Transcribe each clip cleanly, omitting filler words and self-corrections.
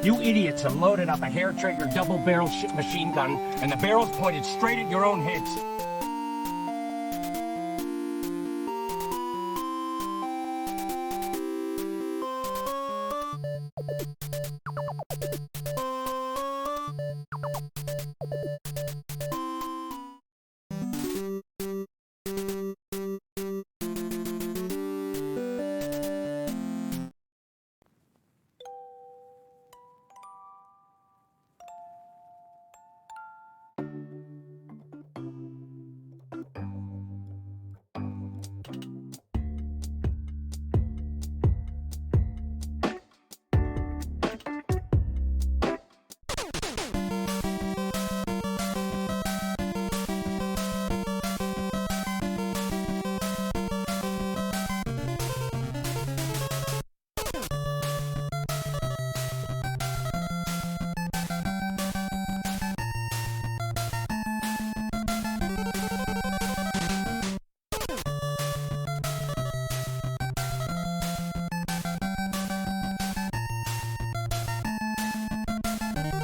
You idiots have loaded up a hair-trigger double-barrel machine gun, and the barrel's pointed straight at your own heads.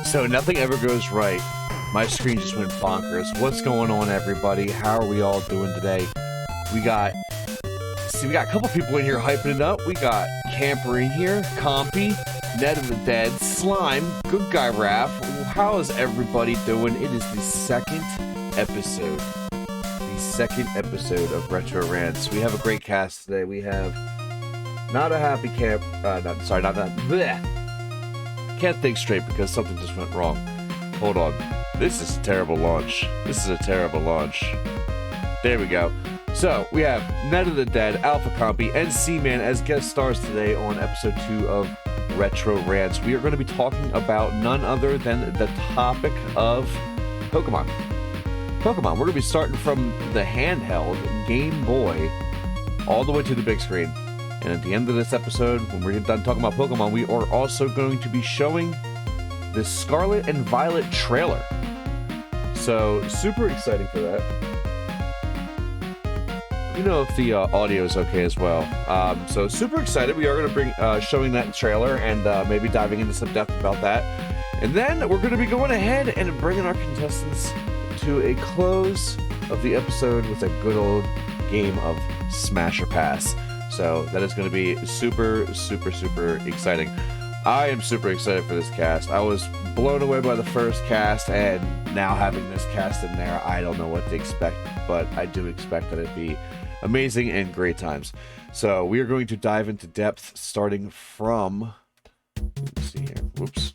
So nothing ever goes right. My screen just went bonkers. What's going on, everybody? How are we all doing today? We got a couple people in here hyping it up. We got Camper in here, Compy, Ned of the Dead, Slime, Good Guy Raph. How is everybody doing? It is the second episode of Retro Rants. We have a great cast today. We have not a happy camp. Bleh. Can't think straight because something just went wrong. Hold on. This is a terrible launch. There we go. So, we have Ned of the Dead, Alpha Compy, and Seaman as guest stars today on episode 2 of Retro Rants. We are going to be talking about none other than the topic of Pokémon. We're going to be starting from the handheld Game Boy all the way to the big screen. And at the end of this episode, when we're done talking about Pokemon, we are also going to be showing the Scarlet and Violet trailer. So, super exciting for that. You know if the audio is okay as well. So, super excited. We are going to bring showing that trailer and maybe diving into some depth about that. And then we're going to be going ahead and bringing our contestants to a close of the episode with a good old game of Smash or Pass. So that is going to be super, super, super exciting. I am super excited for this cast. I was blown away by the first cast, and now having this cast in there, I don't know what to expect, but I do expect that it'd be amazing and great times. So we are going to dive into depth starting from... Let me see here. Whoops.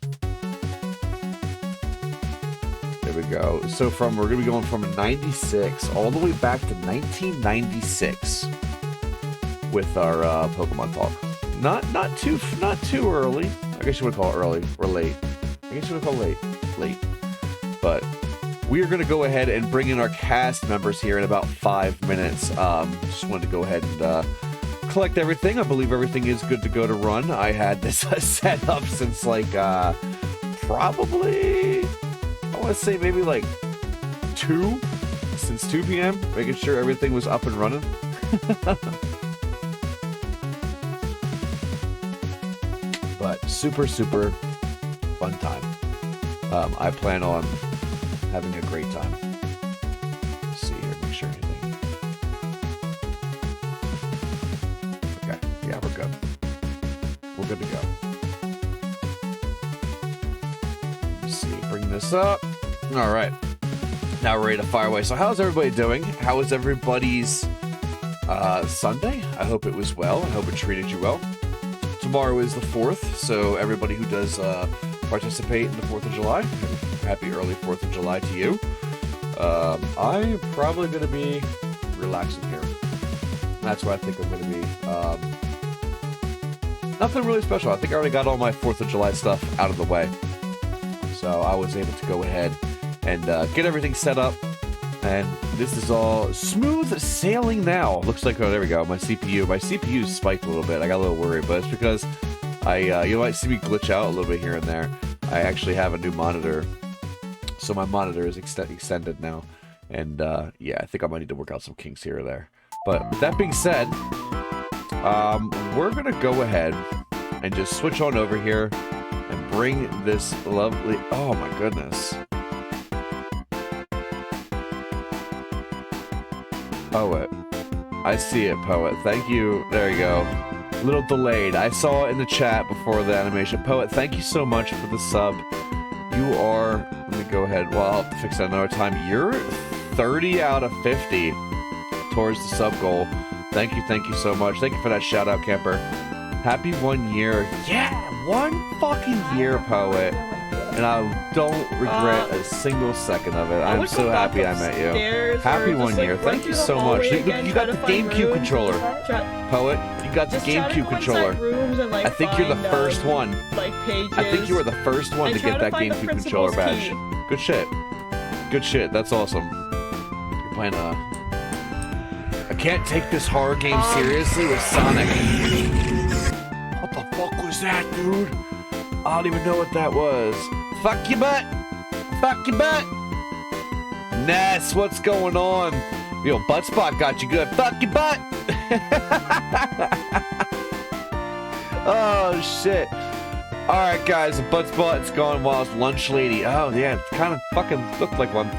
There we go. So we're gonna be going from 96 all the way back to 1996 with our Pokemon talk. Not too early. I guess you would call it early or late. I guess you would call it late. But we are gonna go ahead and bring in our cast members here in about 5 minutes. Just wanted to go ahead and collect everything. I believe everything is good to go to run. I had this set up since like probably, I want to say maybe like 2 p.m. making sure everything was up and running. But super fun time. I plan on having a great time. Let's see here, make sure anything. Okay, yeah, we're good. We're good to go. Let's see, bring this up. All right, now we're ready to fire away. So how's everybody doing? How was everybody's Sunday? I hope it was well. I hope it treated you well. Tomorrow is the 4th, so everybody who does participate in the 4th of July, happy early 4th of July to you. I'm probably going to be relaxing here. That's where I think I'm going to be. Nothing really special. I think I already got all my 4th of July stuff out of the way. So I was able to go ahead and get everything set up. And this is all smooth sailing now. Looks like, oh, there we go. My CPU spiked a little bit. I got a little worried, but it's because you might see me glitch out a little bit here and there. I actually have a new monitor. So my monitor is extended now. And yeah, I think I might need to work out some kinks here or there. But with that being said, we're going to go ahead and just switch on over here and bring this lovely, oh my goodness. Poet. I see it, Poet. Thank you. There you go. A little delayed. I saw it in the chat before the animation. Poet, thank you so much for the sub. You are, let me go ahead. Well, I'll fix that another time. You're 30 out of 50 towards the sub goal. Thank you so much. Thank you for that shout out, Camper. Happy 1 year. Yeah, 1 fucking year, Poet. And I don't regret a single second of it. I'm so happy I met you. Happy 1 year. Thank you so much. You got the GameCube controller. Poet, you got the GameCube controller. I think you're the first one. I think you were the first one to get that GameCube controller badge. Good shit. Good shit. That's awesome. You're playing I can't take this horror game seriously with Sonic. What the fuck was that, dude? I don't even know what that was. Fuck your butt! Fuck your butt! Ness, what's going on? Yo, butt spot got you good. Fuck your butt! Oh, shit. Alright, guys, the butt spot's gone while it's lunch lady. Oh, yeah, it kind of fucking looked like one.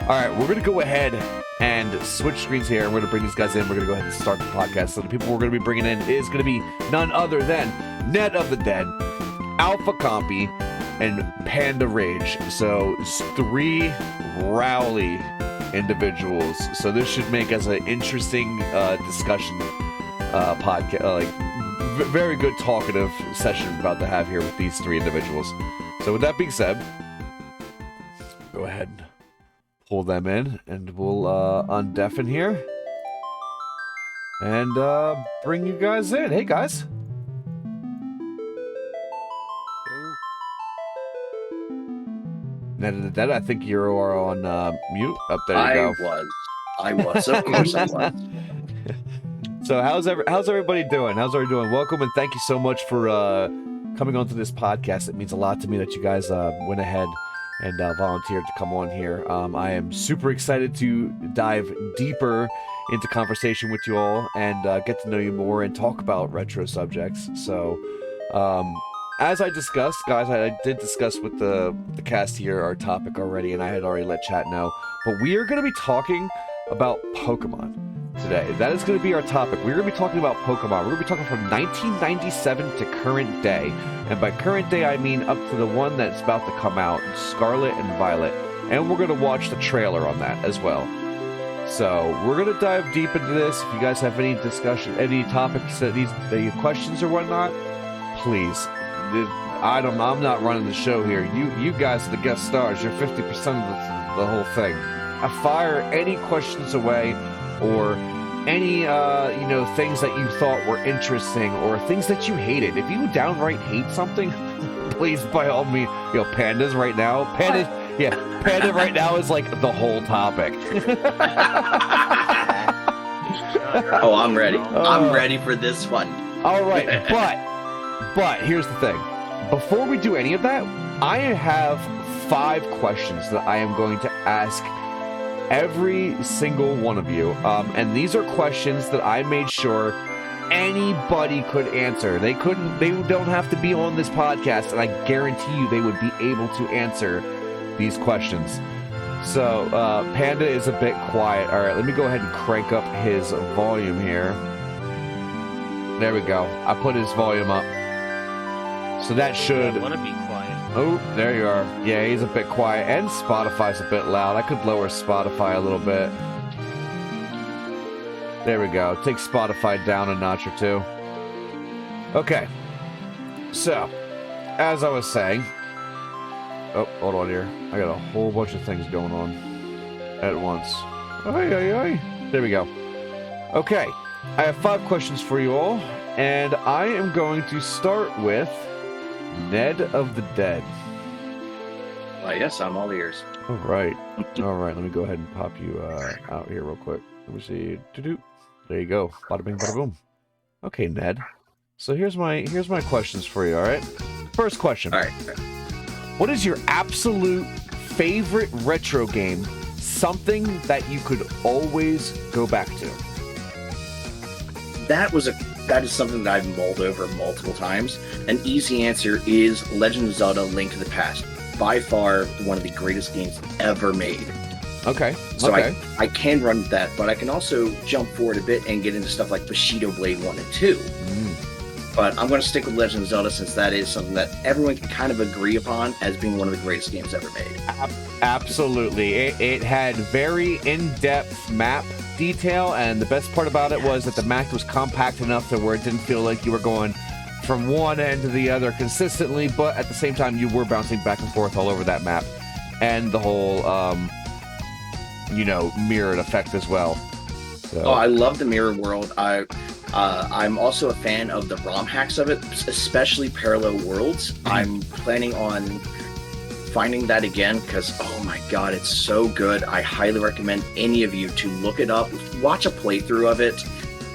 Alright, we're gonna go ahead and switch screens here, and we're gonna bring these guys in. We're gonna go ahead and start the podcast. So the people we're gonna be bringing in is gonna be none other than Net of the Dead, Alpha Compy, and Panda Rage. So it's 3 rowdy individuals. So this should make as an interesting discussion podcast, like very good talkative session we're about to have here with these 3 individuals. So with that being said, go ahead and pull them in, and we'll undeafen here and bring you guys in. Hey guys. Net of the Dead, I think you are on mute. Up there you go. I was. Of course I was. So how's everybody doing? How's everybody doing? Welcome and thank you so much for coming onto this podcast. It means a lot to me that you guys went ahead and volunteered to come on here. I am super excited to dive deeper into conversation with you all and get to know you more and talk about retro subjects. So as I discussed, guys, I did discuss with the cast here our topic already, and I had already let chat know. But we are going to be talking about Pokemon today. That is going to be our topic. We're going to be talking about Pokemon. We're going to be talking from 1997 to current day. And by current day, I mean up to the one that's about to come out, Scarlet and Violet. And we're going to watch the trailer on that as well. So we're going to dive deep into this. If you guys have any discussion, any topics, any questions or whatnot, please. I'm not running the show here. You guys are the guest stars. You're 50% of the whole thing. I fire any questions away, or any things that you thought were interesting, or things that you hated. If you downright hate something, please, by all means, Panda's right now. Panda right now is like the whole topic. Oh, I'm ready. I'm ready for this one. All right, but here's the thing. Before we do any of that, I have 5 questions that I am going to ask every single one of you. And these are questions that I made sure anybody could answer. They don't have to be on this podcast, and I guarantee you they would be able to answer these questions. So, Panda is a bit quiet. All right, let me go ahead and crank up his volume here. There we go. I put his volume up. So that should... I want to be quiet. Oh, there you are. Yeah, he's a bit quiet. And Spotify's a bit loud. I could lower Spotify a little bit. There we go. Take Spotify down a notch or 2. Okay. So, as I was saying... Oh, hold on here. I got a whole bunch of things going on at once. There we go. Okay. I have 5 questions for you all, and I am going to start with Ned of the Dead. Yes, I'm all ears. All right. Let me go ahead and pop you out here real quick. Let me see. There you go. Bada bing, bada boom. Okay, Ned. So here's my questions for you. All right. First question. All right. What is your absolute favorite retro game? Something that you could always go back to. That is something that I've mulled over multiple times. An easy answer is Legend of Zelda: Link to the Past. By far, one of the greatest games ever made. Okay. So I can run with that, but I can also jump forward a bit and get into stuff like Bushido Blade 1 and 2. But I'm going to stick with Legend of Zelda, since that is something that everyone can kind of agree upon as being one of the greatest games ever made. Absolutely. It had very in-depth map detail, and the best part about it was that the map was compact enough to where it didn't feel like you were going from one end to the other consistently, but at the same time you were bouncing back and forth all over that map, and the whole mirrored effect as well. So. Oh, I love the mirror world. I'm also a fan of the ROM hacks of it, especially Parallel Worlds. I'm planning on finding that again because, oh my god, it's so good. I highly recommend any of you to look it up, watch a playthrough of it,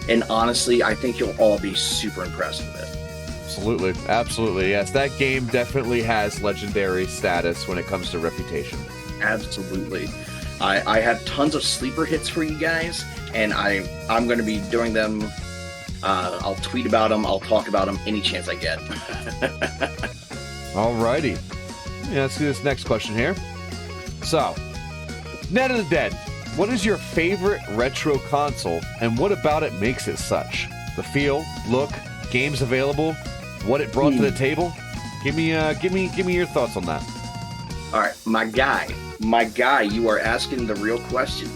and honestly, I think you'll all be super impressed with it. Absolutely, yes. That game definitely has legendary status when it comes to reputation. Absolutely. I have tons of sleeper hits for you guys, and I'm going to be doing them. I'll tweet about them. I'll talk about them any chance I get. Alrighty. Yeah, let's do this next question here. So, Ned of the Dead, what is your favorite retro console, and what about it makes it such? The feel, look, games available, what it brought to the table? Give me your thoughts on that. All right, my guy, you are asking the real questions.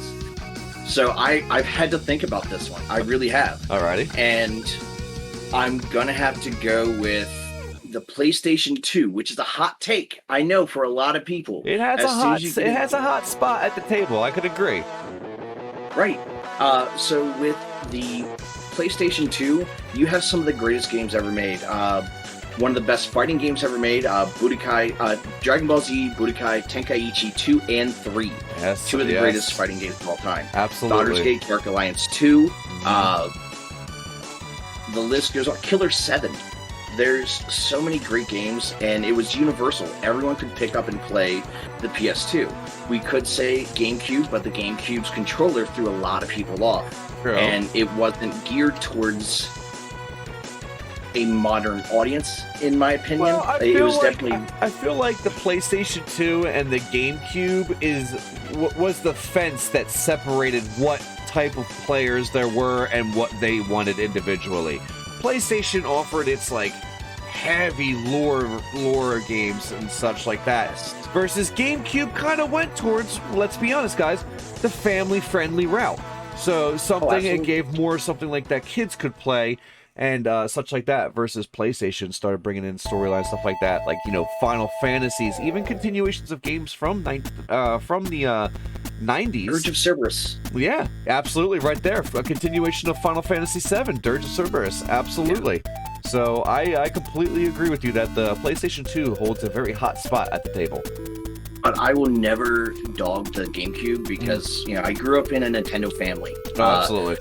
So I've had to think about this one. I really have. Alrighty. And I'm gonna have to go with the PlayStation 2, which is a hot take. I know for a lot of people. It has a hot spot at the table. I could agree. Right. So with the PlayStation 2, you have some of the greatest games ever made. One of the best fighting games ever made, Dragon Ball Z, Budokai Tenkaichi 2 and 3. Yes, 2 of the greatest fighting games of all time. Absolutely. Baldur's Gate, Dark Alliance 2. The list goes on. Killer 7. There's so many great games, and it was universal. Everyone could pick up and play the PS2. We could say GameCube, but the GameCube's controller threw a lot of people off. True. And it wasn't geared towards a modern audience, in my opinion. Well, I feel like the PlayStation 2 and the GameCube was the fence that separated what type of players there were and what they wanted individually. PlayStation offered its heavy lore games and such like that, versus GameCube kind of went towards, let's be honest guys, the family friendly route. So it gave more something like that kids could play. and such like that, versus PlayStation started bringing in storylines, stuff like that, like, you know, Final Fantasies, even continuations of games from the 90s. Dirge of Cerberus. Yeah, absolutely, right there. A continuation of Final Fantasy VII, Dirge of Cerberus, absolutely. Yeah. So I completely agree with you that the PlayStation 2 holds a very hot spot at the table. But I will never dog the GameCube because, you know, I grew up in a Nintendo family. Oh, absolutely.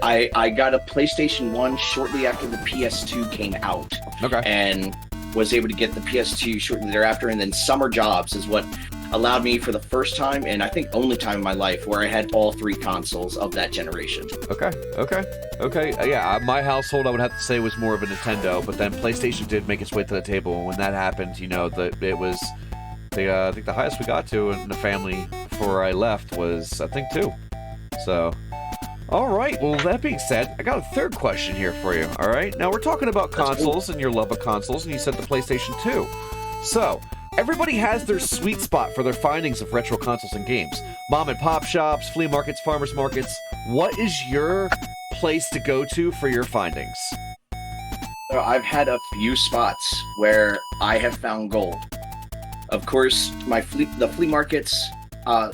I got a PlayStation 1 shortly after the PS2 came out. Okay. And was able to get the PS2 shortly thereafter. And then summer jobs is what allowed me for the first time, and I think only time in my life, where I had all 3 consoles of that generation. Okay. Yeah, my household, I would have to say, was more of a Nintendo, but then PlayStation did make its way to the table. And when that happened, you know, it was... I think the highest we got to in the family before I left was, I think, 2. So, all right. Well, that being said, I got a third question here for you. All right. Now, we're talking about consoles and your love of consoles, and you said the PlayStation 2. So, everybody has their sweet spot for their findings of retro consoles and games. Mom and pop shops, flea markets, farmers markets. What is your place to go to for your findings? So I've had a few spots where I have found gold. Of course, the flea markets,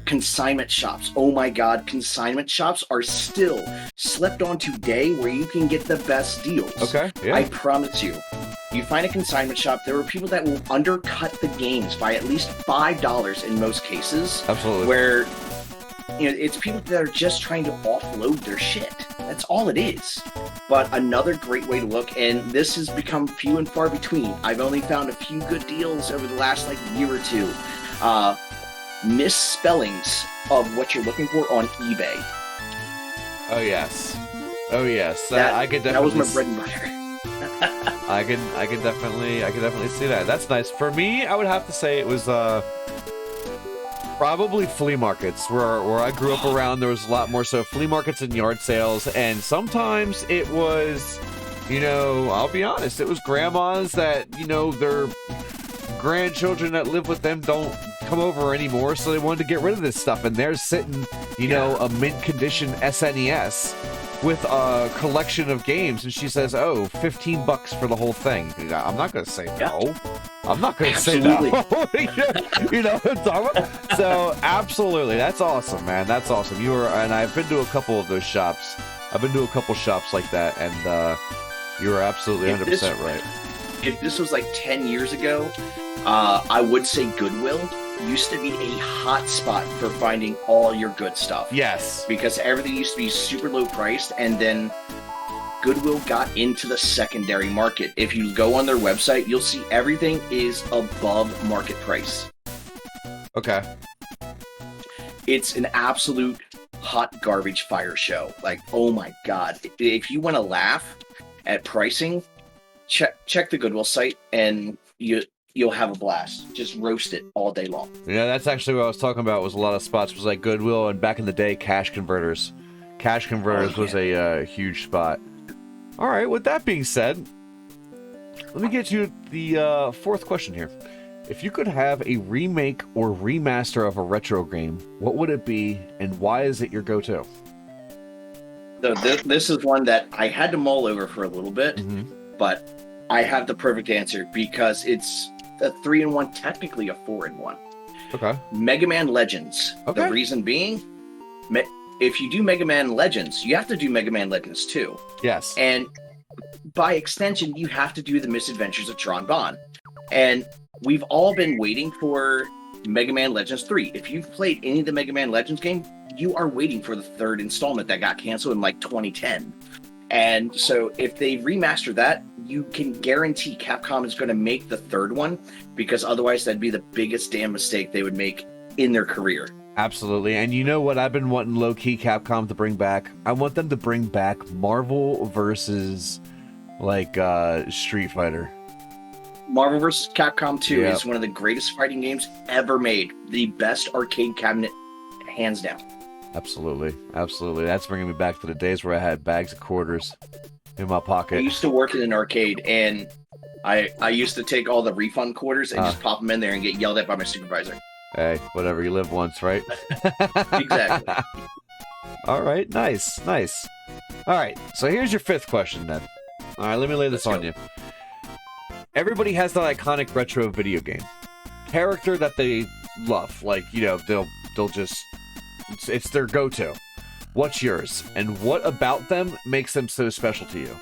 consignment shops. Oh my God, consignment shops are still slept on today where you can get the best deals. Okay, yeah. I promise you. You find a consignment shop, there are people that will undercut the games by at least $5 in most cases. Absolutely. Where, you know, it's people that are just trying to offload their shit. That's all it is. But another great way to look, and this has become few and far between. I've only found a few good deals over the last year or two. Misspellings of what you're looking for on eBay. Oh yes. I could definitely. That was my bread and butter. I can definitely see that. That's nice. For me, I would have to say it was probably flea markets where I grew up around. There was a lot more so flea markets and yard sales, and sometimes it was, you know, I'll be honest, it was grandmas that, you know, their grandchildren that live with them don't come over anymore, so they wanted to get rid of this stuff, and they're sitting, you know, a mint condition SNES with a collection of games, and she says, oh, $15 for the whole thing. I'm not going to say no. I'm not going to say no. You know what I'm talking about? So, absolutely. That's awesome, man. That's awesome. And I've been to a couple of those shops. I've been to a couple shops like that, and you are absolutely 100% right. If this was 10 years ago, I would say Goodwill used to be a hot spot for finding all your good stuff. Yes. Because everything used to be super low priced, and then Goodwill got into the secondary market. If you go on their website, you'll see everything is above market price. Okay. It's an absolute hot garbage fire show. Oh my God. If you want to laugh at pricing, check the Goodwill site, and you'll have a blast. Just roast it all day long. Yeah, that's actually what I was talking about. Was a lot of spots was like Goodwill, and back in the day, Cash Converters. Cash Converters was a huge spot. All right. With that being said, let me get you the fourth question here. If you could have a remake or remaster of a retro game, what would it be, and why is it your go-to? So this is one that I had to mull over for a little bit, but I have the perfect answer because it's a 3-in-1, technically a 4-in-1. Okay. Mega Man Legends. Okay. The reason being, if you do Mega Man Legends, you have to do Mega Man Legends 2. Yes. And by extension, you have to do the Misadventures of Tron Bonne. And we've all been waiting for Mega Man Legends 3. If you've played any of the Mega Man Legends game, you are waiting for the third installment that got canceled in 2010. And so if they remaster that, you can guarantee Capcom is going to make the third one, because otherwise that'd be the biggest damn mistake they would make in their career. Absolutely. And you know what I've been wanting low-key Capcom to bring back? I want them to bring back Marvel versus Street Fighter. Marvel vs. Capcom 2 is one of the greatest fighting games ever made. The best arcade cabinet, hands down. Absolutely. That's bringing me back to the days where I had bags of quarters in my pocket. I used to work in an arcade, and I used to take all the refund quarters and just pop them in there and get yelled at by my supervisor. Hey, whatever, you live once, right? Exactly. All right, nice. All right, so here's your fifth question then. All right, let me lay this on you. Everybody has that iconic retro video game character that they love. Like, you know, they'll just it's their go-to. What's yours, and what about them makes them so special to you?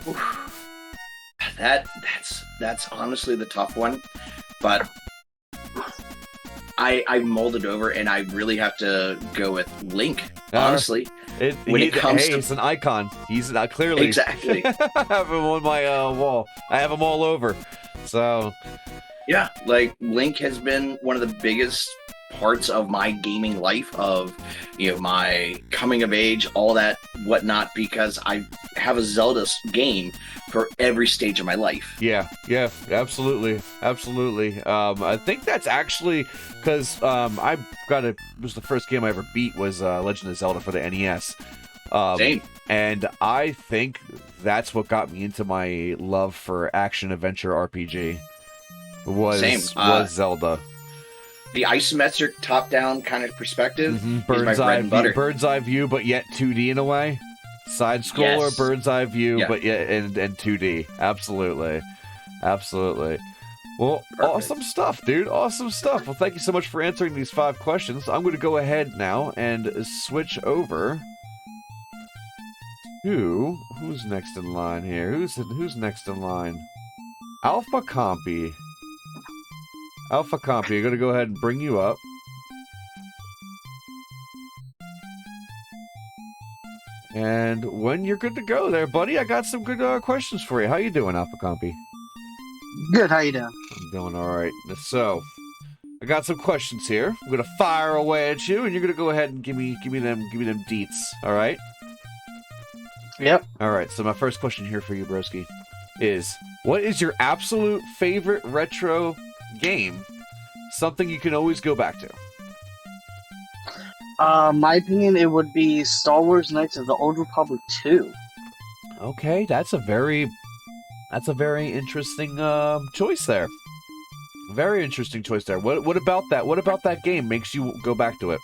Oof. That's honestly the tough one, but I molded over, and I really have to go with Link. Honestly, he's an icon. He's clearly exactly. I have him on my wall. I have him all over. So yeah, like Link has been one of the biggest parts of my gaming life, of, you know, my coming of age, all that whatnot, because I have a Zelda game for every stage of my life. Yeah, absolutely. I think that's actually because it was the first game I ever beat was Legend of Zelda for the NES. Same. And I think that's what got me into my love for action adventure RPG. Was Zelda. The isometric top-down kind of perspective is my bird's eye view, but yet 2D in a way. Side scroller, Yes. bird's eye view, but yet and 2D. Absolutely. Well, Perfect. Awesome stuff, dude. Awesome stuff. Well, thank you so much for answering these 5 questions. I'm going to go ahead now and switch over to who's next in line here. Who's next in line? Alpha Compy. I'm going to go ahead and bring you up. And when you're good to go there, buddy, I got some good questions for you. How you doing, Alpha Compy? Good, how you doing? I'm doing all right. So, I got some questions here. I'm going to fire away at you, and you're going to go ahead and give me them deets, all right? Yep. All right, so my first question here for you, broski, is what is your absolute favorite retro game, something you can always go back to? My opinion, it would be Star Wars Knights of the Old Republic 2. Okay, that's a very interesting choice there. Very interesting choice there. What about that? What about that game makes you go back to it?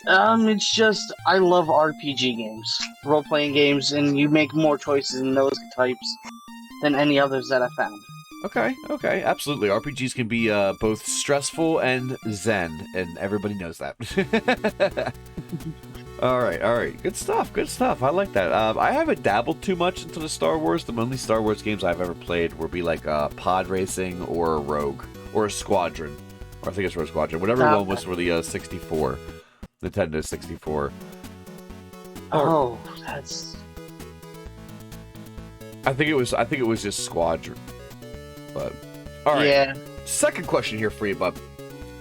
It's just, I love RPG games, role-playing games, and you make more choices in those types than any others that I found. Okay, absolutely. RPGs can be both stressful and zen, and everybody knows that. All right. Good stuff. I like that. I haven't dabbled too much into the Star Wars. The only Star Wars games I've ever played would be like Pod Racing or a Rogue or a Squadron. Or I think it's Rogue Squadron. Whatever one was for the 64. Nintendo 64. Oh, that's... I think it was just Squadron. But all right. Yeah. Second question here for you, bub.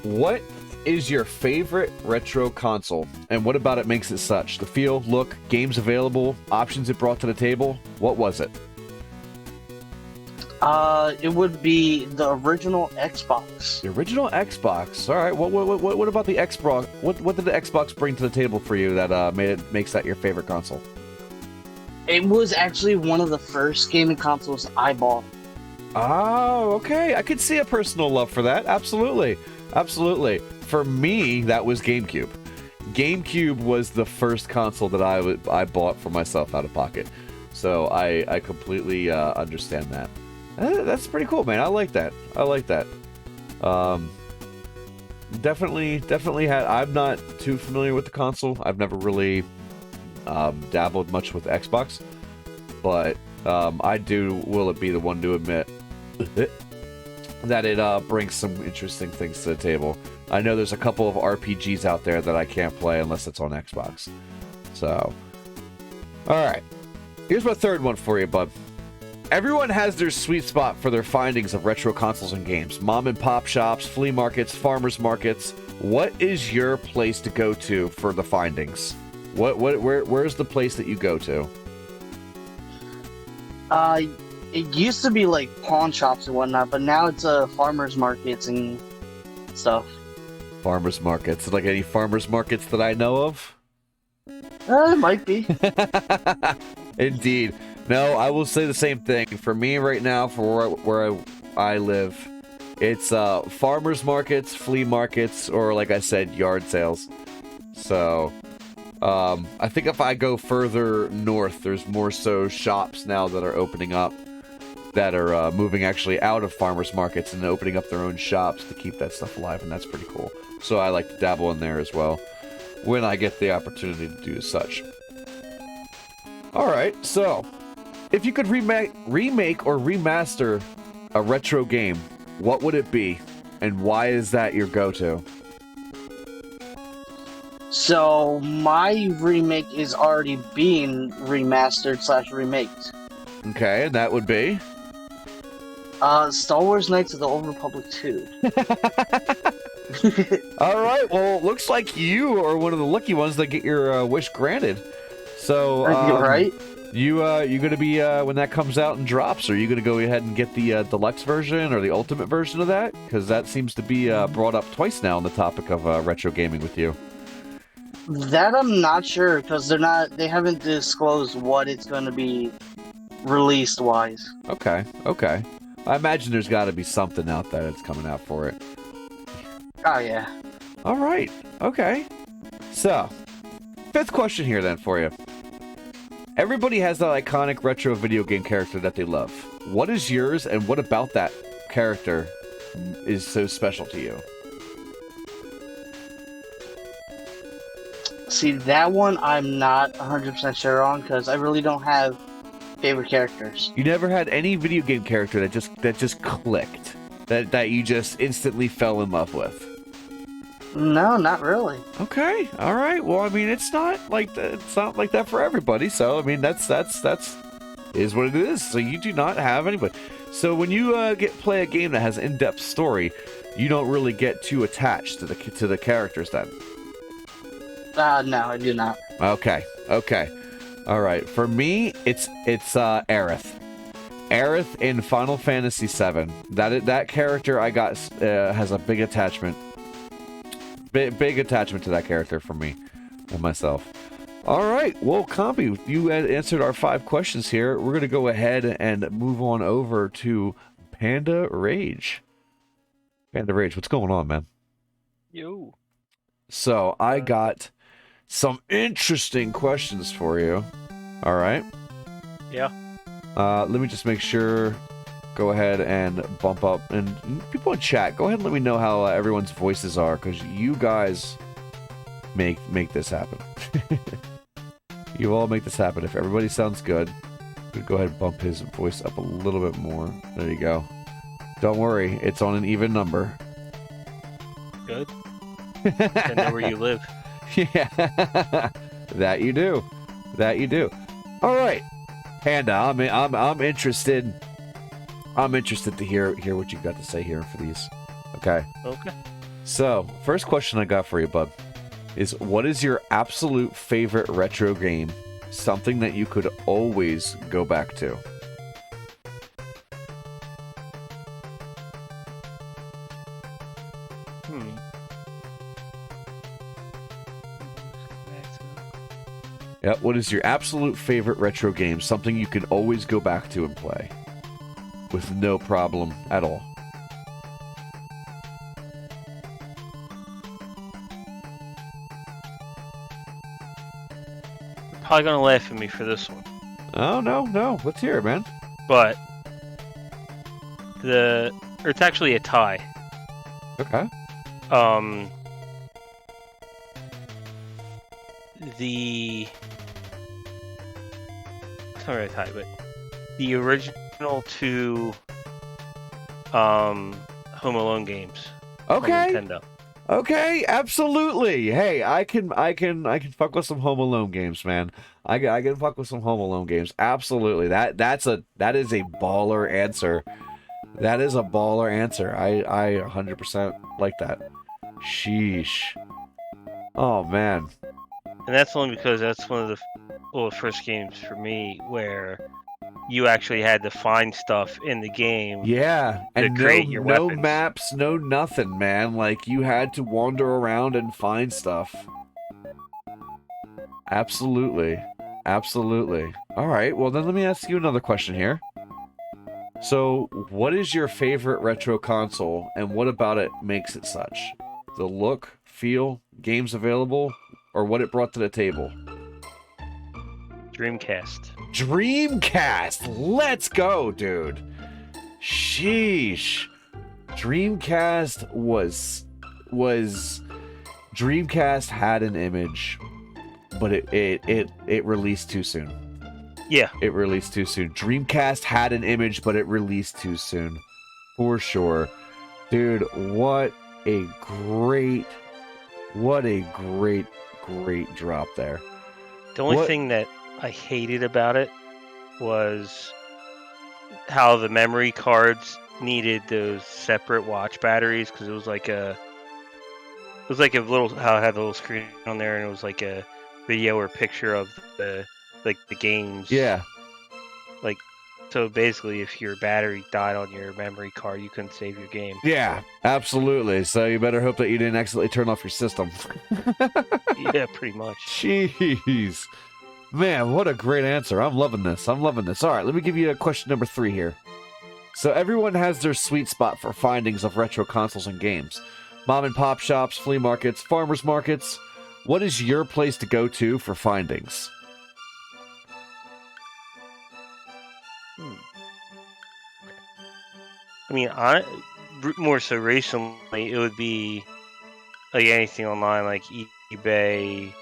What is your favorite retro console, and what about it makes it such? The feel, look, games available, options it brought to the table. What was it? It would be the original Xbox. The original Xbox. All right. What about the Xbox? What did the Xbox bring to the table for you that makes that your favorite console? It was actually one of the first gaming consoles I bought. Oh, okay. I could see a personal love for that. Absolutely. For me, that was GameCube. GameCube was the first console that I bought for myself out of pocket. So I completely understand that. That's pretty cool, man. I like that. Definitely had. I'm not too familiar with the console. I've never really dabbled much with Xbox, but I will be the one to admit that it brings some interesting things to the table. I know there's a couple of RPGs out there that I can't play unless it's on Xbox. So, all right. Here's my third one for you, bud. Everyone has their sweet spot for their findings of retro consoles and games. Mom and pop shops, flea markets, farmers markets. What is your place to go to for the findings? Where's the place that you go to? It used to be like pawn shops and whatnot, but now it's farmers markets and stuff. Farmers markets? Like any farmers markets that I know of? It might be. Indeed. No, I will say the same thing. For me right now, for where I live, it's farmers markets, flea markets, or like I said, yard sales. So, I think if I go further north, there's more so shops now that are opening up, that are moving actually out of farmers markets and opening up their own shops to keep that stuff alive, and that's pretty cool. So I like to dabble in there as well when I get the opportunity to do such. Alright, so if you could remake or remaster a retro game, what would it be? And why is that your go-to? So my remake is already being remastered / remaked. Okay, and that would be? Star Wars Knights of the Old Republic 2. Alright, well, looks like you are one of the lucky ones that get your wish granted. So, right? You gonna be, when that comes out and drops, are you gonna go ahead and get the deluxe version or the ultimate version of that? Because that seems to be brought up twice now on the topic of retro gaming with you. That I'm not sure, because they haven't disclosed what it's going to be released wise. Okay. I imagine there's got to be something out there that's coming out for it. Oh yeah. All right. Okay. So, 5th question here then for you. Everybody has that iconic retro video game character that they love. What is yours, and what about that character is so special to you? See, that one I'm not 100% sure on, because I really don't have favorite characters. You never had any video game character that just clicked, that you just instantly fell in love with? No, not really. Okay, all right. Well, I mean, it's not like that for everybody. So, I mean, that's is what it is. So you do not have anybody. So when you play a game that has an in-depth story, you don't really get too attached to the characters then. No, I do not. Okay. All right. For me, it's Aerith. Aerith in Final Fantasy VII. That character I got has a big attachment. Big attachment to that character for me and myself. All right. Well, Combi, you had answered our 5 questions here. We're going to go ahead and move on over to Panda Rage. Panda Rage, what's going on, man? Yo. So I got some interesting questions for you. All right. Yeah. Let me just make sure. Go ahead and bump up, and people in chat, go ahead and let me know how everyone's voices are, because you guys make this happen. You all make this happen. If everybody sounds good, go ahead and bump his voice up a little bit more. There you go. Don't worry, it's on an even number. Good. I know where you live. Yeah, that you do. All right, Panda. I'm interested. I'm interested to hear what you've got to say here for these. Okay. Okay. So, first question I got for you, bud, is what is your absolute favorite retro game? Something that you could always go back to. Yeah, what is your absolute favorite retro game? Something you can always go back to and play with no problem at all. You're probably gonna laugh at me for this one. Oh, no. Let's hear it, man. But it's actually a tie. Okay. It's not really a tie, but the original 2 Home Alone games. Okay. From Nintendo. Okay, absolutely. Hey, I can fuck with some Home Alone games, man. I can fuck with some Home Alone games. Absolutely. That is a baller answer. That is a baller answer. I 100% like that. Sheesh. Oh man. And that's only because that's one of the first games for me where you actually had to find stuff in the game. Yeah, and create your no weapons. maps, no nothing, man. Like, you had to wander around and find stuff. Absolutely. All right, well then let me ask you another question here. So, what is your favorite retro console, and what about it makes it such? The look, feel, games available? or what it brought to the table. Dreamcast. Dreamcast. Let's go, dude. Sheesh. Dreamcast was Dreamcast had an image, but it released too soon. Yeah. It released too soon. Dreamcast had an image, but it released too soon. For sure. Dude, what a great drop there. The only thing that I hated about it was how the memory cards needed those separate watch batteries, because it was like a little, how it had the little screen on there, and it was like a video or picture of the games. Yeah. So basically, if your battery died on your memory card, you couldn't save your game. Yeah, absolutely. So you better hope that you didn't accidentally turn off your system. Yeah, pretty much. Jeez. Man, what a great answer. I'm loving this. All right, let me give you a question number 3 here. So everyone has their sweet spot for findings of retro consoles and games. Mom and pop shops, flea markets, farmers markets. What is your place to go to for findings? I mean, more so recently, it would be like anything online, like eBay,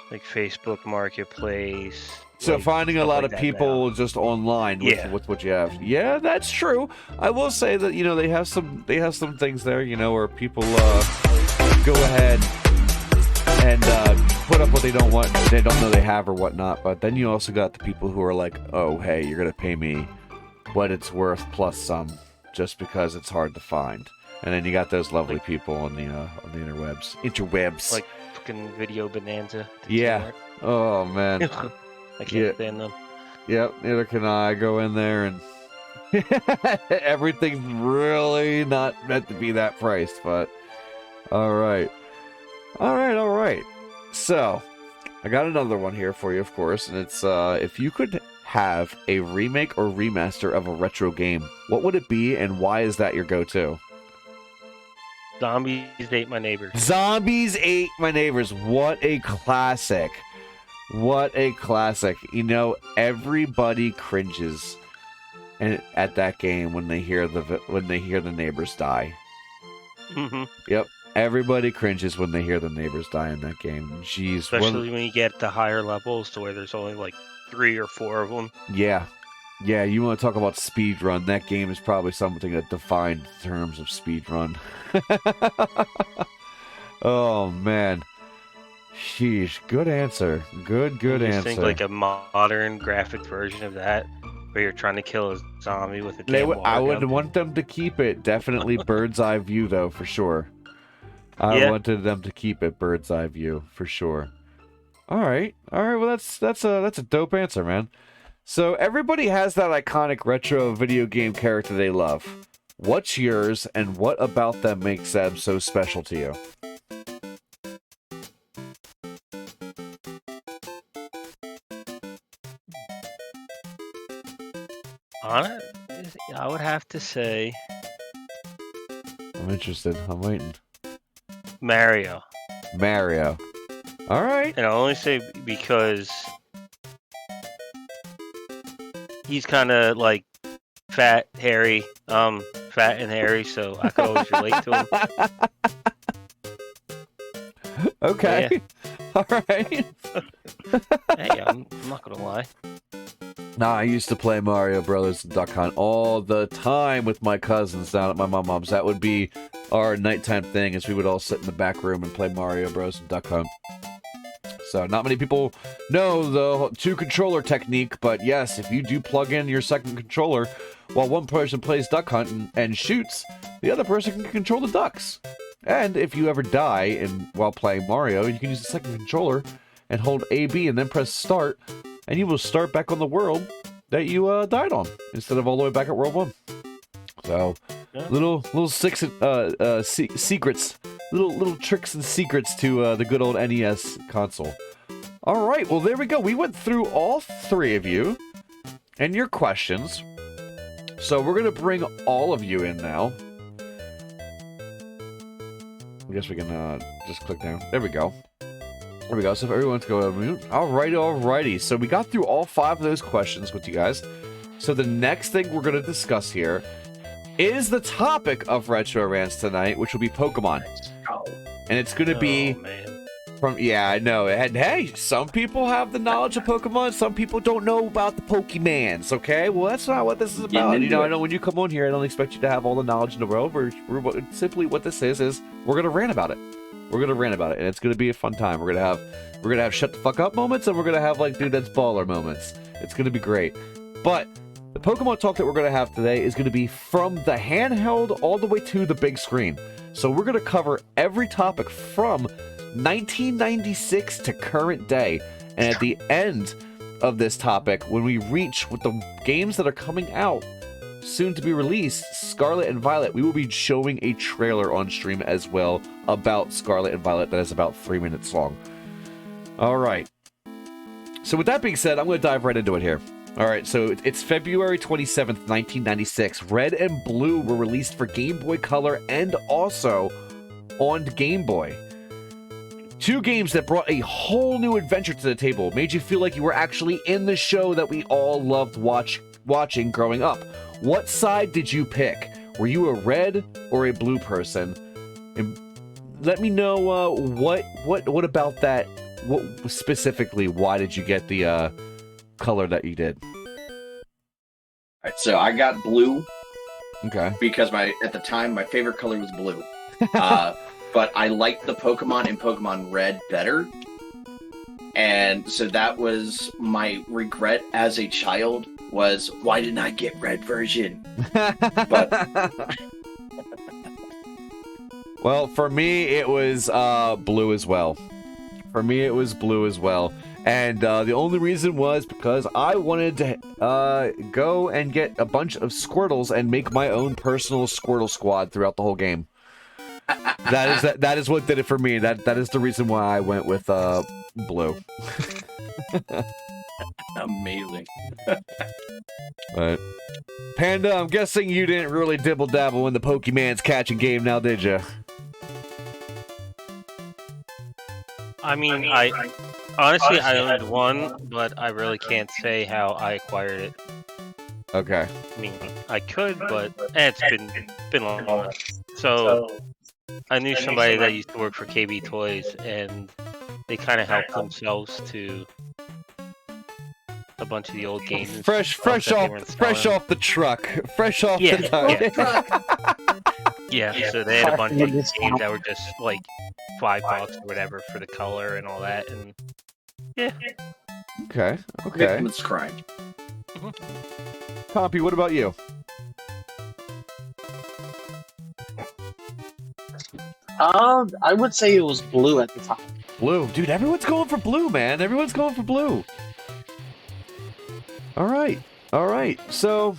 like Facebook Marketplace. So like, finding a stuff lot like of that people now. just online with what you have. Yeah, that's true. I will say that, you know, they have some things there, you know, where people go ahead and put up what they don't know they have or whatnot. But then you also got the people who are like, oh, hey, you're gonna pay me what it's worth plus some, just because it's hard to find. And then you got those lovely people on the interwebs. Like fucking Video Bonanza. Yeah. Oh man. I can't stand them. Yep, neither can I. Go in there and everything's really not meant to be that priced, but all right. So, I got another one here for you, of course, and it's if you could have a remake or remaster of a retro game, what would it be, and why is that your go-to? Zombies Ate My Neighbors. Zombies Ate My Neighbors. What a classic. What a classic. You know, everybody cringes at that game when they hear the neighbors die. Mm-hmm. Yep. Everybody cringes when they hear the neighbors die in that game. Jeez. Especially when you get to higher levels to where there's only like 3 or 4 of them. Yeah. Yeah, you want to talk about speed run. That game is probably something that defined terms of speed run. Oh, man. Sheesh. Good answer. Good answer. You think like a modern graphic version of that, where you're trying to kill a zombie with a damn water I would gun? want them to keep it. Definitely bird's eye view, though, for sure. I wanted them to keep it bird's eye view, for sure. All right. Well, that's a dope answer, man. So everybody has that iconic retro video game character they love. What's yours, and what about them makes them so special to you? I would have to say I'm interested. I'm waiting. Mario. All right. And I'll only say because he's kind of like fat, hairy, fat and hairy, so I could always relate to him. Okay. Yeah. All right. Hey, I'm not gonna lie. Nah, I used to play Mario Brothers and Duck Hunt all the time with my cousins down at my mom's. That would be our nighttime thing, is we would all sit in the back room and play Mario Bros. And Duck Hunt. So not many people know the 2-controller technique, but yes, if you do plug in your second controller while one person plays Duck Hunt and shoots, the other person can control the ducks. And if you ever die while playing Mario, you can use the second controller and hold AB and then press start, and you will start back on the world that you died on, instead of all the way back at World 1. So, Yeah. little secrets, little tricks and secrets to the good old NES console. All right, well, there we go. We went through all 3 of you and your questions. So we're going to bring all of you in now. I guess we can just click down. There we go. There we go. So if everyone's go on mute. Alrighty. So we got through all 5 of those questions with you guys. So the next thing we're going to discuss here is the topic of Retro Rants tonight, which will be Pokemon. And it's going to be from, yeah, I know. And hey, some people have the knowledge of Pokemon. Some people don't know about the Pokemans, okay? Well, that's not what this is about. You know, I know when you come on here, I don't expect you to have all the knowledge in the world. We're simply what this is we're going to rant about it. We're going to rant about it, and it's going to be a fun time. We're going to have shut the fuck up moments, and we're going to have, like, dude, that's baller moments. It's going to be great. But the Pokemon talk that we're going to have today is going to be from the handheld all the way to the big screen. So we're going to cover every topic from 1996 to current day. And at the end of this topic, when we reach with the games that are coming out soon to be released, Scarlet and Violet, we will be showing a trailer on stream as well about Scarlet and Violet that is about 3 minutes long. All right. So with that being said, I'm going to dive right into it here. All right, so it's February 27th, 1996. Red and Blue were released for Game Boy Color and also on Game Boy. 2 games that brought a whole new adventure to the table, made you feel like you were actually in the show that we all loved watching growing up. What side did you pick? Were you a red or a blue person? And let me know what about that? What specifically? Why did you get the color that you did? All right, so I got blue. Okay. Because at the time my favorite color was blue. But I liked the Pokemon in Pokemon Red better. And so that was my regret as a child, was why didn't I get red version? But well, for me it was blue as well. And the only reason was because I wanted to go and get a bunch of Squirtles and make my own personal Squirtle squad throughout the whole game. That is what did it for me. That is the reason why I went with blue. amazing. But Panda, I'm guessing you didn't really dibble dabble in the Pokemon's catching game now, did you? I mean, I honestly owned one, but I really can't say how I acquired it. Okay. I mean, I could, but it's been long. So I knew somebody that used to work for KB Toys, and they kind of helped themselves to a bunch of the old games. Fresh off the truck. Fresh off the truck. Yeah, so they had a bunch of games that were just like $5 or whatever for the color and all that, and yeah. Okay. Victim's crime. Poppy, what about you? I would say it was blue at the time. Blue. Dude, everyone's going for blue, man. Everyone's going for blue. Alright. So,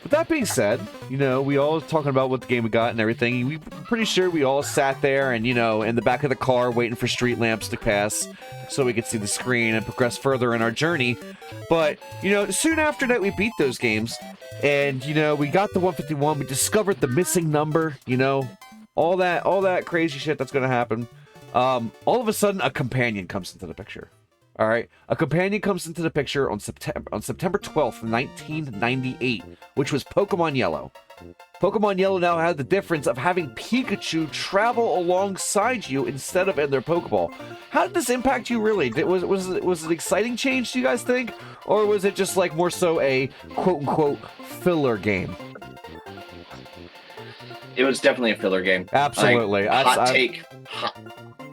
with that being said, you know, we all talking about what the game we got and everything. We pretty sure we all sat there and, you know, in the back of the car waiting for street lamps to pass so we could see the screen and progress further in our journey. But, you know, soon after that we beat those games and, you know, we got the 151, we discovered the missing number, you know, all that crazy shit that's gonna happen. All of a sudden a companion comes into the picture. All right, a companion comes into the picture on September 12th, 1998, which was Pokemon Yellow. Pokemon Yellow now had the difference of having Pikachu travel alongside you instead of in their Pokeball. How did this impact you really? Was it an exciting change, do you guys think? Or was it just like more so a quote-unquote filler game? It was definitely a filler game. Absolutely. Like,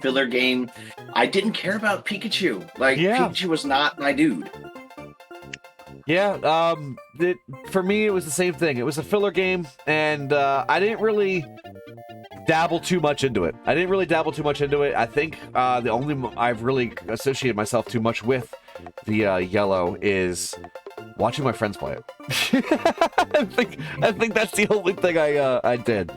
filler game. I didn't care about Pikachu. Pikachu was not my dude. Yeah, for me, it was the same thing. It was a filler game, and I didn't really dabble too much into it. I think the only I've really associated myself too much with the Yellow is watching my friends play it. I think that's the only thing I did.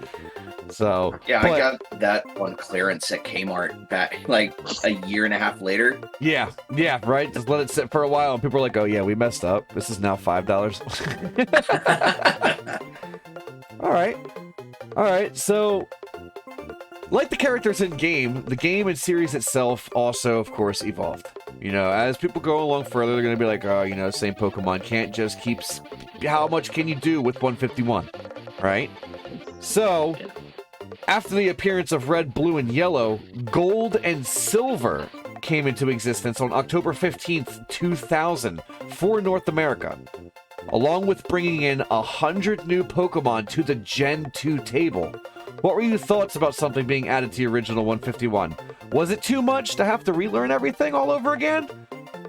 So yeah, I got that on clearance at Kmart back like a year and a half later. Yeah, right. Just let it sit for a while, and people are like, "Oh yeah, we messed up. This is now $5." All right. So like the characters in game, the game and series itself also, of course, evolved. You know, as people go along further, they're going to be like, oh, you know, same Pokemon can't just keep... How much can you do with 151, right? So, after the appearance of Red, Blue, and Yellow, Gold and Silver came into existence on October 15th, 2000 for North America, along with bringing in 100 new Pokemon to the Gen 2 table. What were your thoughts about something being added to the original 151? Was it too much to have to relearn everything all over again?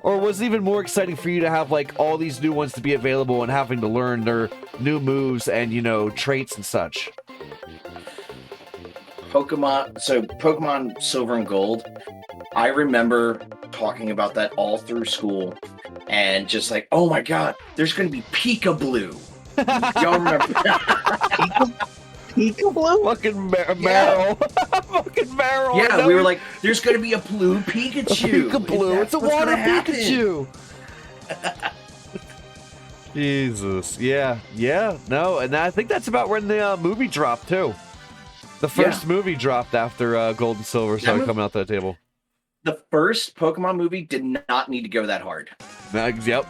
Or was it even more exciting for you to have, like, all these new ones to be available and having to learn their new moves and, you know, traits and such? Pokemon Silver and Gold, I remember talking about that all through school and just like, oh my god, there's going to be Pika-Blue. Y'all remember that? Pika-Blue? Fucking Meryl. Fucking Meryl. Yeah, we were like, there's going to be a blue Pikachu. A Pika-Blue. It's a water Pikachu. Jesus. Yeah. No, and I think that's about when the movie dropped, too. The first movie dropped after Gold and Silver started coming out that table. The first Pokemon movie did not need to go that hard. Yep.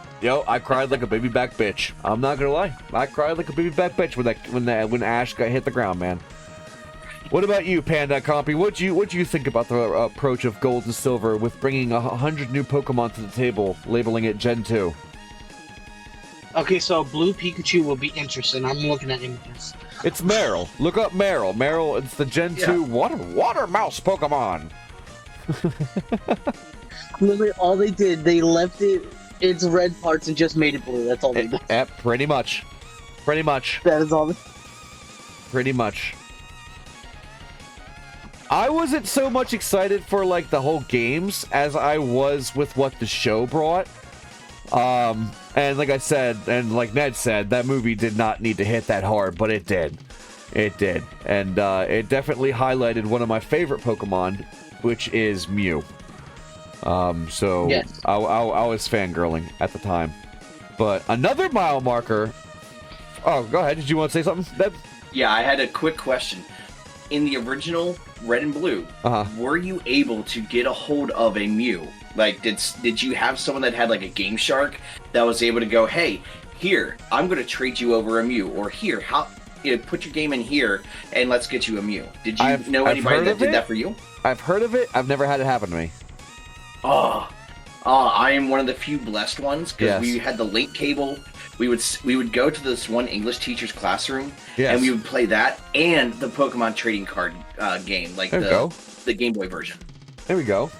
I cried like a baby back bitch. I'm not gonna lie. I cried like a baby back bitch when Ash got hit the ground, man. What about you, Panda Compy? What do you think about the approach of Gold and Silver with bringing 100 new Pokemon to the table, labeling it Gen 2? Okay, so Blue Pikachu will be interesting. I'm looking at images. It's Meryl. Look up Meryl. Meryl, it's the Gen 2 water mouse Pokemon. Literally, all they did, they left its red parts and just made it blue. That's all they did. Pretty much. That is all. Pretty much. I wasn't so much excited for like the whole games as I was with what the show brought. And like I said, and like Ned said, that movie did not need to hit that hard, but it did. It did. And it definitely highlighted one of my favorite Pokemon, which is Mew. So yes. I was fangirling at the time. But another mile marker... Oh, go ahead. Did you want to say something, Ned? Yeah, I had a quick question. In the original Red and Blue, were you able to get a hold of a Mew? Like, did you have someone that had like a Game Shark that was able to go, hey, here, I'm going to trade you over a Mew, or here, put your game in here and let's get you a Mew. Did you know anybody that did that for you? I've heard of it. I've never had it happen to me. I am one of the few blessed ones because we had the link cable. We would go to this one English teacher's classroom and we would play that and the Pokemon trading card game, like the Game Boy version. There we go.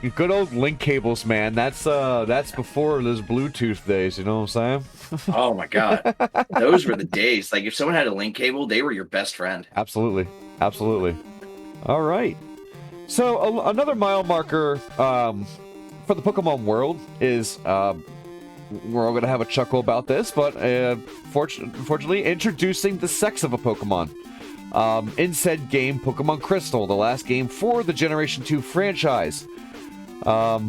You good old link cables, man. That's before those Bluetooth days. You know what I'm saying? Oh my god, those were the days. Like if someone had a link cable, they were your best friend. Absolutely. All right. So another mile marker for the Pokemon world is we're all going to have a chuckle about this, but fortunately introducing the sex of a Pokemon. In said game, Pokemon Crystal, the last game for the Generation 2 franchise. What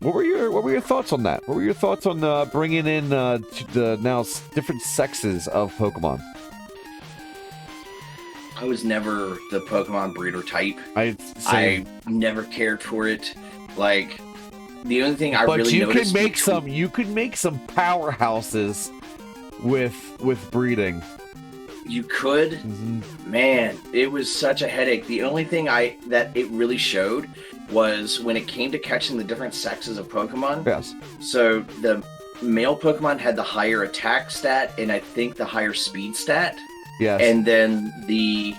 were your thoughts on that? What were your thoughts on bringing in the now different sexes of Pokemon? I was never the Pokemon breeder type. I never cared for it. Like, the only thing I really noticed... But you could make some powerhouses with breeding. You could? Mm-hmm. Man, it was such a headache. The only thing that it really showed was when it came to catching the different sexes of Pokemon. Yes. So, the male Pokemon had the higher attack stat, and I think the higher speed stat. Yes. And then the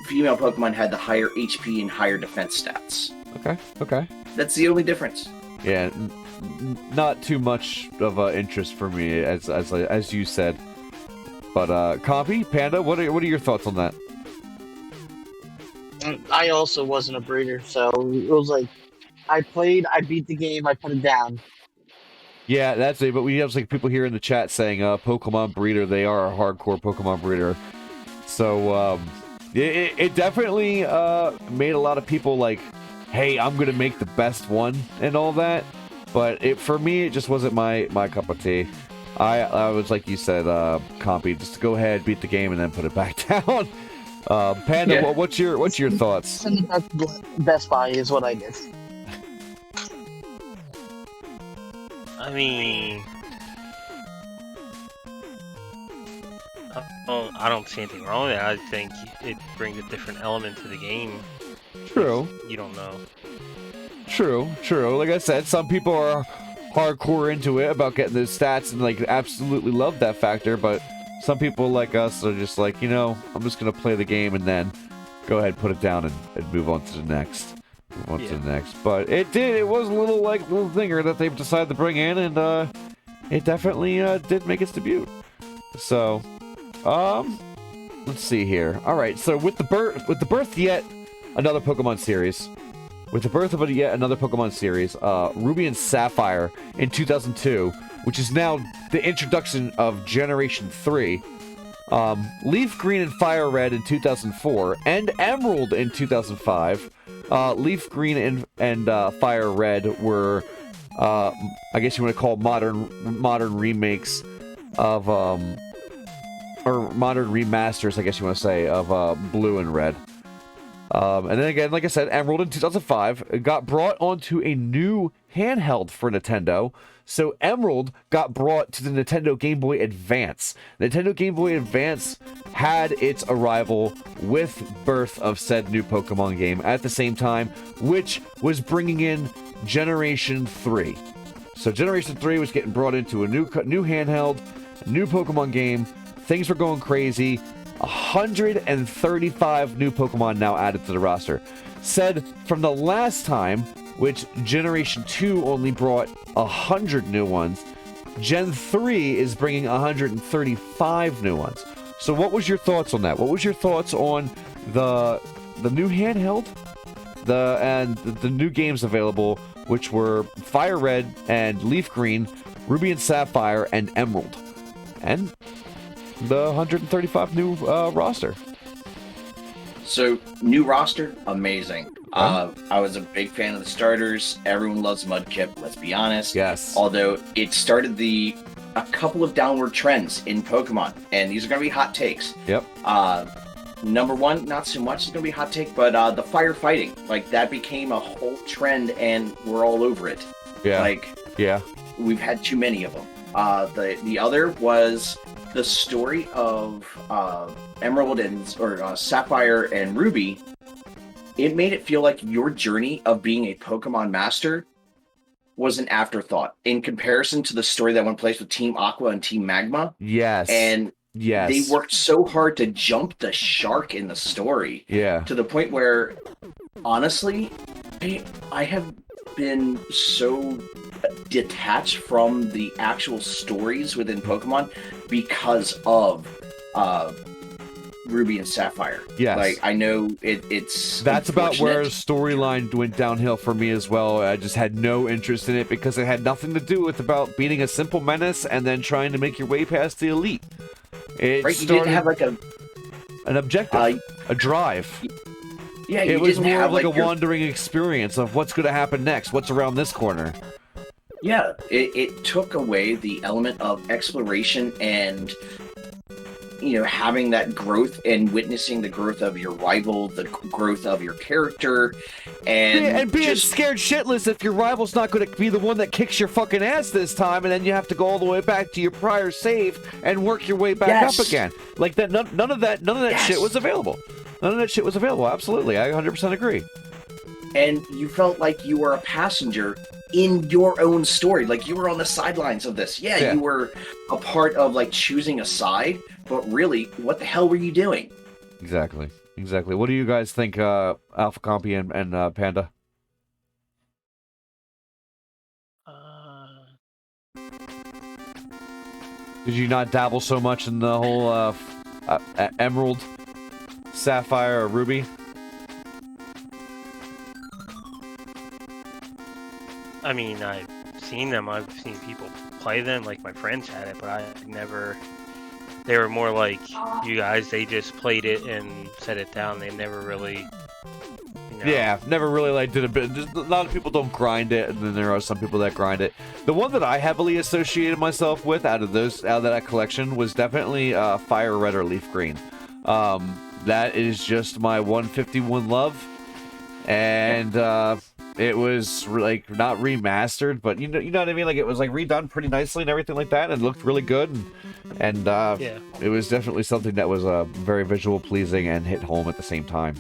female Pokemon had the higher HP and higher defense stats. Okay. That's the only difference. Yeah, not too much of an interest for me, as you said. But Compy, Panda, what are your thoughts on that? I also wasn't a breeder, so it was like I beat the game, I put it down. Yeah, that's it. But we have like people here in the chat saying, "Pokemon breeder, they are a hardcore Pokemon breeder." So it definitely made a lot of people like, "Hey, I'm gonna make the best one" and all that. But for me, it just wasn't my cup of tea. I was like you said, Compy, just go ahead, beat the game, and then put it back down. Panda, Yeah. what's your thoughts? Send it back to Best Buy is what I did. I mean, I don't see anything wrong with it. I think it brings a different element to the game. True. You don't know. True. Like I said, some people are hardcore into it about getting those stats and like absolutely love that factor, but some people like us are just like, I'm just gonna play the game and then go ahead, put it down and move on to the next. But it was a little thinger that they've decided to bring in, and it definitely did make its debut. So, let's see here. All right, so with the birth yet another Pokemon series. With the birth of yet another Pokemon series, Ruby and Sapphire in 2002, which is now the introduction of Generation 3, Leaf Green and Fire Red in 2004, and Emerald in 2005. Leaf Green and Fire Red were, I guess you want to call modern remakes of, or modern remasters, I guess you want to say, of Blue and Red. And then again, like I said, Emerald in 2005 got brought onto a new handheld for Nintendo. So Emerald got brought to the Nintendo Game Boy Advance. Nintendo Game Boy Advance had its arrival with birth of said new Pokemon game at the same time, which was bringing in Generation 3. So Generation 3 was getting brought into a new handheld, a new Pokemon game. Things were going crazy. 135 new Pokemon now added to the roster. Said from the last time, which Generation 2 only brought 100 new ones, Gen 3 is bringing 135 new ones. So what was your thoughts on that? What was your thoughts on the new handheld, the new games available, which were Fire Red and Leaf Green, Ruby and Sapphire, and Emerald, and the 135 new roster? So, new roster, amazing. I was a big fan of the starters. Everyone loves Mudkip, let's be honest. Yes. Although it started a couple of downward trends in Pokemon, and these are going to be hot takes. Yep. Number one, not so much is going to be a hot take, but the firefighting, that became a whole trend, and we're all over it. Yeah. Yeah. We've had too many of them. The other was the story of Emerald or Sapphire and Ruby. It made it feel like your journey of being a Pokemon master was an afterthought in comparison to the story that went place with Team Aqua and Team Magma. Yes. And yes, they worked so hard to jump the shark in the story. Yeah. To the point where, honestly, I have been so detached from the actual stories within Pokemon because of Ruby and Sapphire. Yes. I know it's that's about where unfortunate. storyline went downhill for me as well. I just had no interest in it because it had nothing to do with about beating a simple menace and then trying to make your way past the elite. It Right, you didn't have an objective, a drive. Yeah, you it was didn't more have of like a wandering experience of what's going to happen next, what's around this corner. Yeah, it took away the element of exploration and having that growth and witnessing the growth of your rival, the growth of your character, and being scared shitless if your rival's not going to be the one that kicks your fucking ass this time, and then you have to go all the way back to your prior save and work your way back up again. Like that, none of that shit was available. None of that shit was available. Absolutely, I 100% agree. And you felt like you were a passenger in your own story, like you were on the sidelines of this. Yeah, you were a part of choosing a side, but really, what the hell were you doing? Exactly. What do you guys think, Alpha Compy and Panda? Did you not dabble so much in the whole Emerald, Sapphire, or Ruby? I mean, I've seen them. I've seen people play them. Like, my friends had it, but I never... They were more like you guys. They just played it and set it down. They never really... Yeah, never really did a bit. A lot of people don't grind it, and then there are some people that grind it. The one that I heavily associated myself with out of that collection was definitely Fire Red or Leaf Green. that is just my 151 love. And it was like not remastered, but you know what I mean? Like it was like redone pretty nicely and everything like that, and it looked really good. And it was definitely something that was very visual pleasing and hit home at the same time.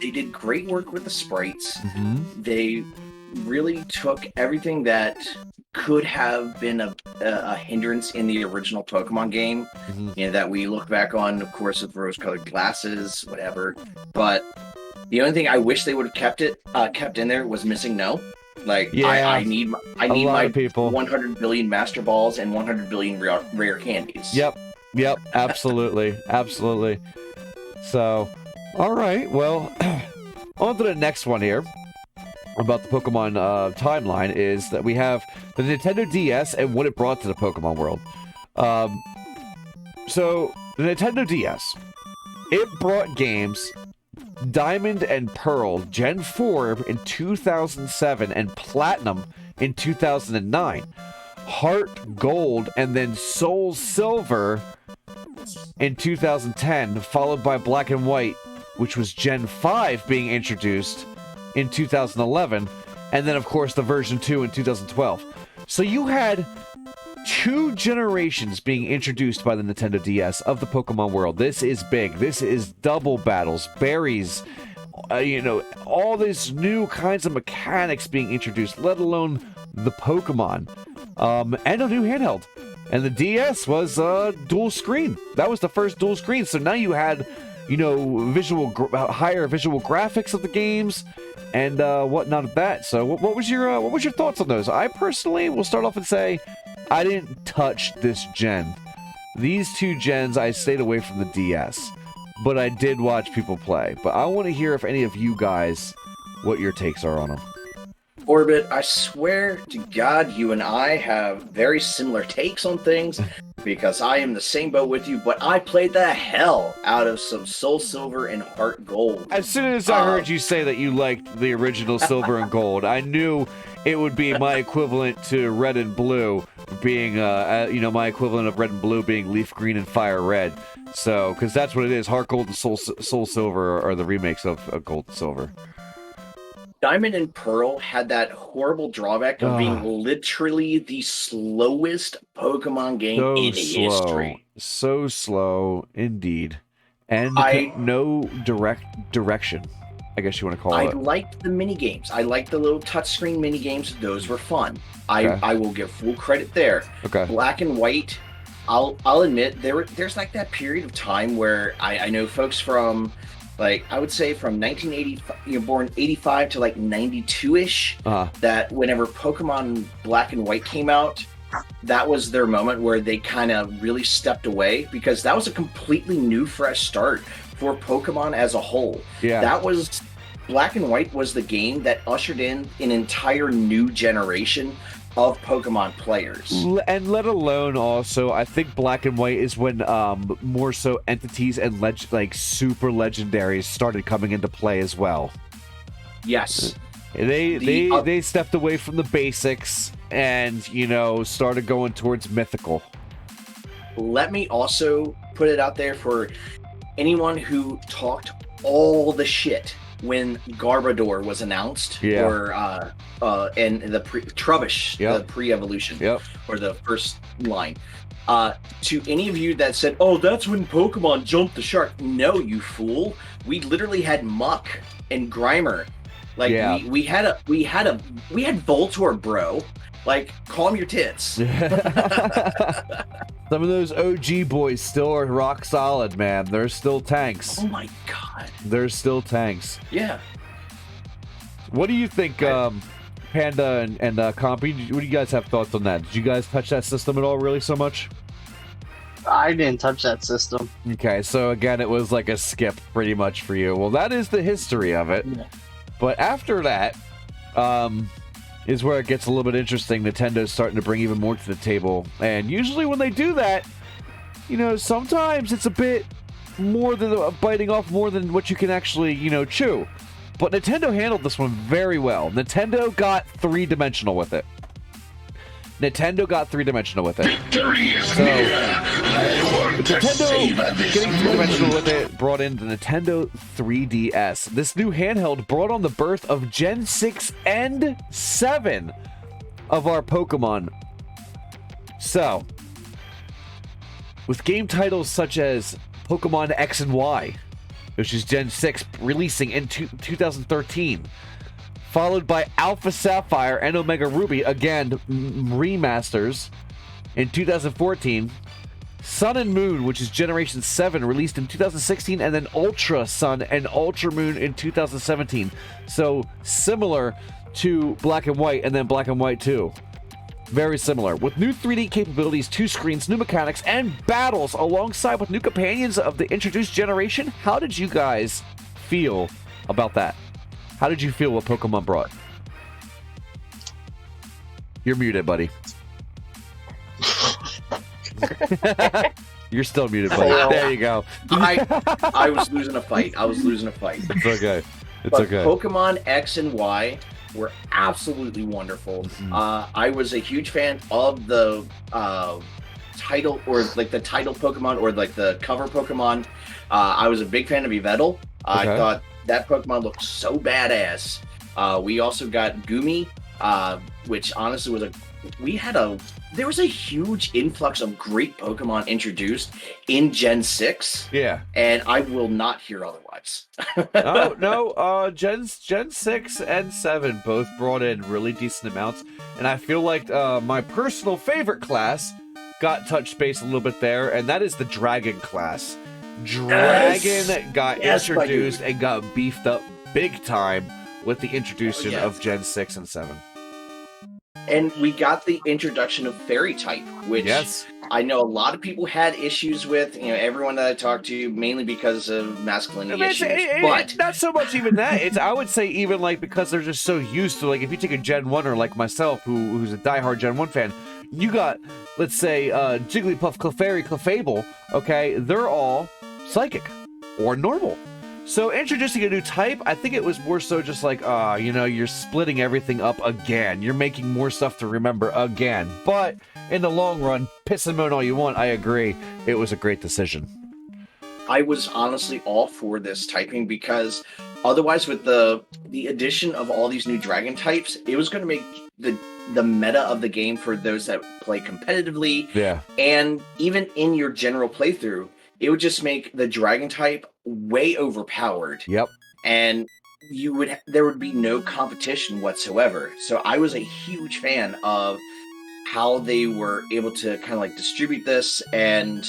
They did great work with the sprites. Mm-hmm. They really took everything that could have been a hindrance in the original Pokemon game, Mm-hmm. you know, that we look back on, of course, with rose-colored glasses, whatever. But the only thing I wish they would have kept in there was Missing No. Like, Yeah. I need my people. 100 billion Master Balls and 100 billion rare candies. Yep, absolutely, absolutely. So, all right, well, on to the next one here about the Pokemon timeline is that we have the Nintendo DS and what it brought to the Pokemon world. So, the Nintendo DS, it brought games Diamond and Pearl Gen 4 in 2007 and Platinum in 2009. Heart Gold and then Soul Silver in 2010, followed by Black and White, which was Gen 5 being introduced in 2011, and then of course the version 2 in 2012. So you had 2 generations being introduced by the Nintendo DS of the Pokemon world. This is big. This is double battles, berries, all these new kinds of mechanics being introduced, let alone the Pokemon, and a new handheld. And the DS was dual screen. That was the first dual screen. So now you had, higher visual graphics of the games and whatnot of that. So what was your thoughts on those? I personally will start off and say I didn't touch this gen. These 2 gens I stayed away from the DS, but I did watch people play. But I want to hear if any of you guys, what your takes are on them. Orbit, I swear to God, you and I have very similar takes on things, because I am the same boat with you, but I played the hell out of some Soul Silver and Heart Gold. As soon as I heard you say that you liked the original Silver and Gold, I knew it would be my equivalent to Red and Blue being, my equivalent of Red and Blue being Leaf Green and Fire Red. So, because that's what it is. Heart Gold and Soul Silver are the remakes of Gold and Silver. Diamond and Pearl had that horrible drawback of being literally the slowest Pokemon game in history. So slow, indeed. And no direction, I guess you want to call it. I liked the mini games. I liked the little touchscreen mini games. Those were fun. I will give full credit there. Okay. Black and White, I'll admit, there's like that period of time where I know folks from, like, I would say from 1980, born 85 to like 92-ish, that whenever Pokemon Black and White came out, that was their moment where they kind of really stepped away, because that was a completely new, fresh start for Pokemon as a whole. Yeah. That was, Black and White was the game that ushered in an entire new generation of Pokemon players. And let alone also, I think Black and White is when more so entities and super legendaries started coming into play as well. Yes. They stepped away from the basics and, started going towards mythical. Let me also put it out there for anyone who talked all the shit when Garbodor was announced, or and the Trubbish, the pre-evolution, or the first line. To any of you that said, "Oh, that's when Pokemon jumped the shark," no, you fool. We literally had Muck and Grimer. Like we had Voltorb, bro. Like, calm your tits. Some of those OG boys still are rock solid, man. They're still tanks. Oh my god. They're still tanks. Yeah. What do you think, Panda and Compy? What do you guys have thoughts on that? Did you guys touch that system at all, really, so much? I didn't touch that system. Okay, so again, it was like a skip pretty much for you. Well, that is the history of it. Yeah. But after that, is where it gets a little bit interesting. Nintendo's starting to bring even more to the table. And usually when they do that, sometimes it's a bit more than biting off more than what you can actually, chew. But Nintendo handled this one very well. Nintendo got three-dimensional with it. Victory is near. Nintendo, getting conventional with it, brought in the Nintendo 3DS. This new handheld brought on the birth of Gen 6 and 7 of our Pokemon. So, with game titles such as Pokemon X and Y, which is Gen 6, releasing in 2013, followed by Alpha Sapphire and Omega Ruby, again, remasters, in 2014, Sun and Moon, which is Generation 7, released in 2016, and then Ultra Sun and Ultra Moon in 2017. So, similar to Black and White, and then Black and White 2. Very similar. With new 3D capabilities, 2 screens, new mechanics, and battles, alongside with new companions of the introduced generation. How did you guys feel about that? How did you feel what Pokemon brought? You're muted, buddy. You're still muted, buddy. There you go. I was losing a fight. It's okay. It's okay. Pokemon X and Y were absolutely wonderful. I was a huge fan of the title, or like the title Pokemon, or like the cover Pokemon. I was a big fan of Yveltal. I thought that Pokemon looked so badass. We also got Gumi, which honestly was there was a huge influx of great Pokemon introduced in Gen 6. Yeah. And I will not hear otherwise. No. Gen 6 and 7 both brought in really decent amounts. And I feel like my personal favorite class got touch base a little bit there, and that is the Dragon class. Dragon got introduced and got beefed up big time with the introduction of Gen 6 and 7. And we got the introduction of Fairy type, which I know a lot of people had issues with. You know, everyone that I talked to, mainly because of masculinity issues. But not so much even that. I would say even like because they're just so used to, like, if you take a Gen 1er like myself, who's a diehard Gen 1 fan, you got, let's say, Jigglypuff, Clefairy, Clefable, okay? They're all psychic or normal. So introducing a new type, I think it was more so just like, you're splitting everything up again. You're making more stuff to remember again. But in the long run, piss and moan all you want, I agree. It was a great decision. I was honestly all for this typing, because otherwise with the addition of all these new dragon types, it was going to make the meta of the game for those that play competitively. Yeah. And even in your general playthrough, it would just make the dragon type way overpowered. Yep. And there would be no competition whatsoever. So I was a huge fan of how they were able to kind of like distribute this. And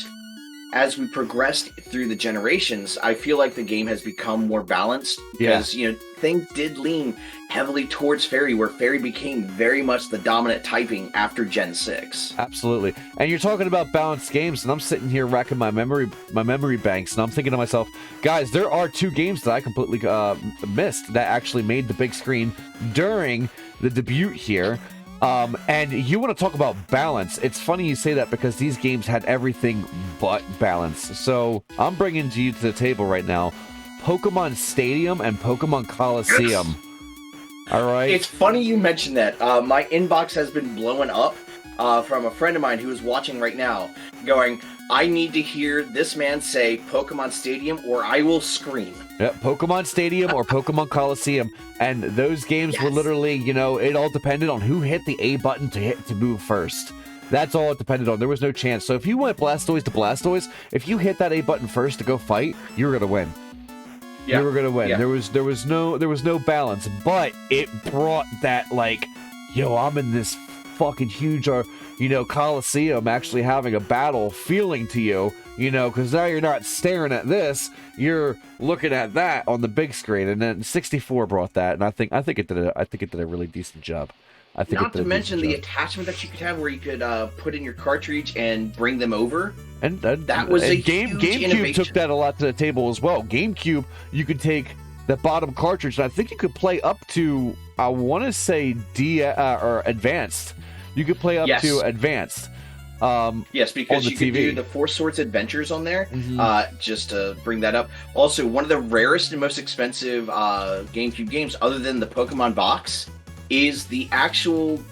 as we progressed through the generations, I feel like the game has become more balanced, because things did lean heavily towards Fairy, where Fairy became very much the dominant typing after Gen 6. Absolutely. And you're talking about balanced games, and I'm sitting here racking my memory banks, and I'm thinking to myself, guys, there are 2 games that I completely missed that actually made the big screen during the debut here. And you want to talk about balance. It's funny you say that, because these games had everything but balance. So I'm bringing you to the table right now Pokemon Stadium and Pokemon Coliseum. Yes. All right. It's funny you mentioned that. My inbox has been blowing up from a friend of mine who is watching right now, going, I need to hear this man say Pokemon Stadium or I will scream. Yep, Pokemon Stadium or Pokemon Coliseum. And those games were literally, it all depended on who hit the A button to move first. That's all it depended on. There was no chance. So if you went Blastoise to Blastoise, if you hit that A button first to go fight, you were going to win. Yeah. You were going to win. Yeah. There was no balance, but it brought that, like, I'm in this fucking huge Coliseum actually having a battle feeling to you, because now you're not staring at this, you're looking at that on the big screen. And then 64 brought that, and I think it did a really decent job. Not to mention the attachment that you could have, where you could put in your cartridge and bring them over. And that was a huge GameCube took that a lot to the table as well. GameCube, you could take the bottom cartridge, and I think you could play up to, I want to say or Advanced. You could play up to Advanced. Yes, because you could do the Four Swords Adventures on there, just to bring that up. Also, one of the rarest and most expensive GameCube games, other than the Pokemon box, is the actual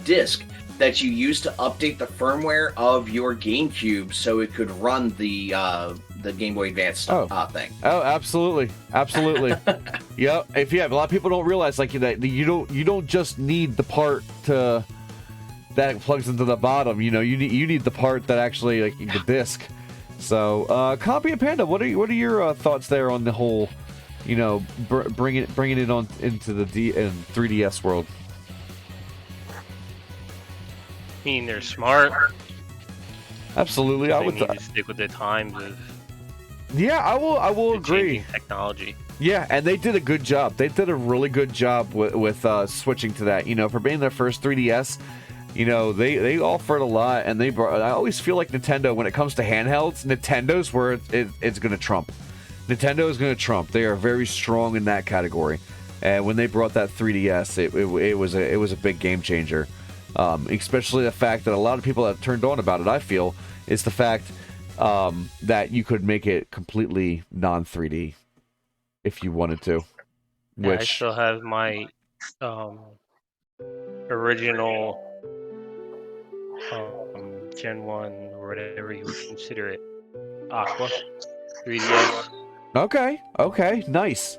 disc that you used to update the firmware of your GameCube so it could run the Game Boy Advance thing. Oh, absolutely. Yep. If a lot of people don't realize like that you don't just need the part that plugs into the bottom. You need the part that actually like the disc. So, Copy and Panda, what are your thoughts there on the whole, bringing it on into the 3DS world? I mean, they're smart. Absolutely, I would need to stick with the times of. Yeah, I will agree. Technology. Yeah, and they did a good job. They did a really good job with switching to that. For being their first 3DS, they offered a lot, and I always feel like Nintendo, when it comes to handhelds, Nintendo's where it's going to trump. Nintendo is going to trump. They are very strong in that category. And when they brought that 3DS, it was a big game changer. Especially the fact that a lot of people have turned on about it, I feel, is the fact that you could make it completely non-3D if you wanted to. Yeah, I still have my original Gen 1, or whatever you would consider it, Aqua 3DS. Okay, nice.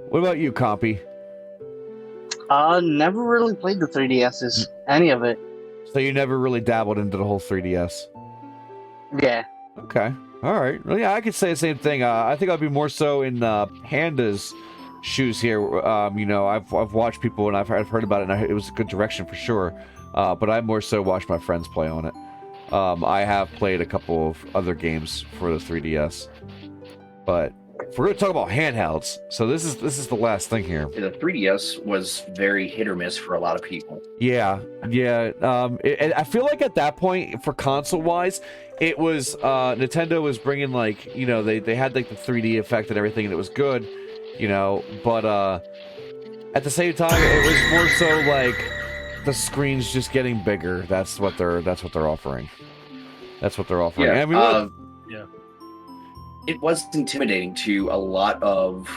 What about you, Compy? Never really played the 3DSs, any of it. So you never really dabbled into the whole 3DS? Yeah. Okay. All right. Well, yeah, I could say the same thing. I think I'd be more so in Panda's shoes here. I've watched people and I've heard about it, and it was a good direction for sure. But I more so watched my friends play on it. I have played a couple of other games for the 3DS, but if we're going to talk about handhelds, so this is the last thing here. The 3DS was very hit or miss for a lot of people. Yeah. I feel like at that point, for console-wise, it was Nintendo was bringing like they had like the 3D effect and everything, and it was good, But at the same time, it was more so like the screen's just getting bigger. That's what they're offering. Yeah. I mean, yeah. It was intimidating to a lot of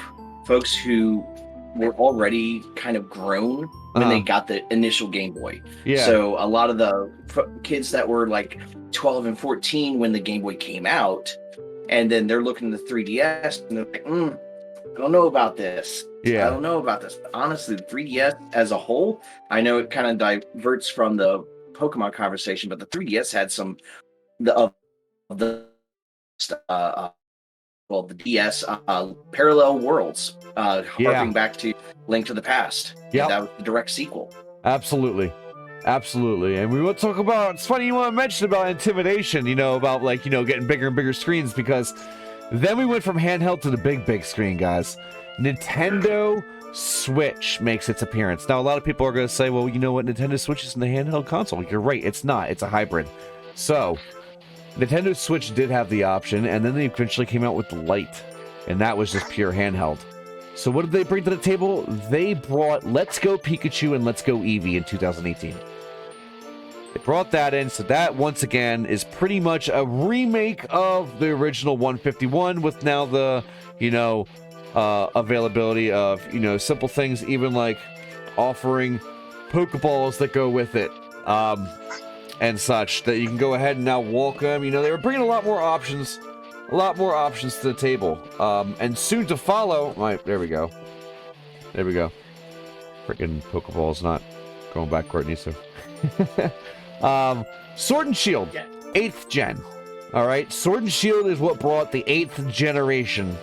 folks who were already kind of grown when they got the initial Game Boy. Yeah. So a lot of the kids that were like 12 and 14 when the Game Boy came out, and then they're looking at the 3DS and they're like, I don't know about this. Yeah. I don't know about this. Honestly, the 3DS as a whole, I know it kind of diverts from the Pokemon conversation, but the 3DS had some the DS parallel worlds, harking back to Link to the Past. Yeah, that was the direct sequel. Absolutely. And we want to talk about, it's funny you want to mention about intimidation, about like, getting bigger and bigger screens, because then we went from handheld to the big screen, guys. Nintendo Switch makes its appearance. Now, a lot of people are going to say, well, you know what? Nintendo Switch isn't a handheld console. You're right. It's not. It's a hybrid. So, Nintendo Switch did have the option, and then they eventually came out with the Lite, and that was just pure handheld. So what did they bring to the table? They brought Let's Go Pikachu and Let's Go Eevee in 2018. They brought that in, so that, once again, is pretty much a remake of the original 151 with now the, availability of, simple things, even like offering Pokeballs that go with it. And such, that you can go ahead and now walk them. They were bringing a lot more options to the table. And soon to follow, there we go. Freaking Pokeball's not going back where it needs to. Sword and Shield, 8th gen. All right, Sword and Shield is what brought the 8th generation,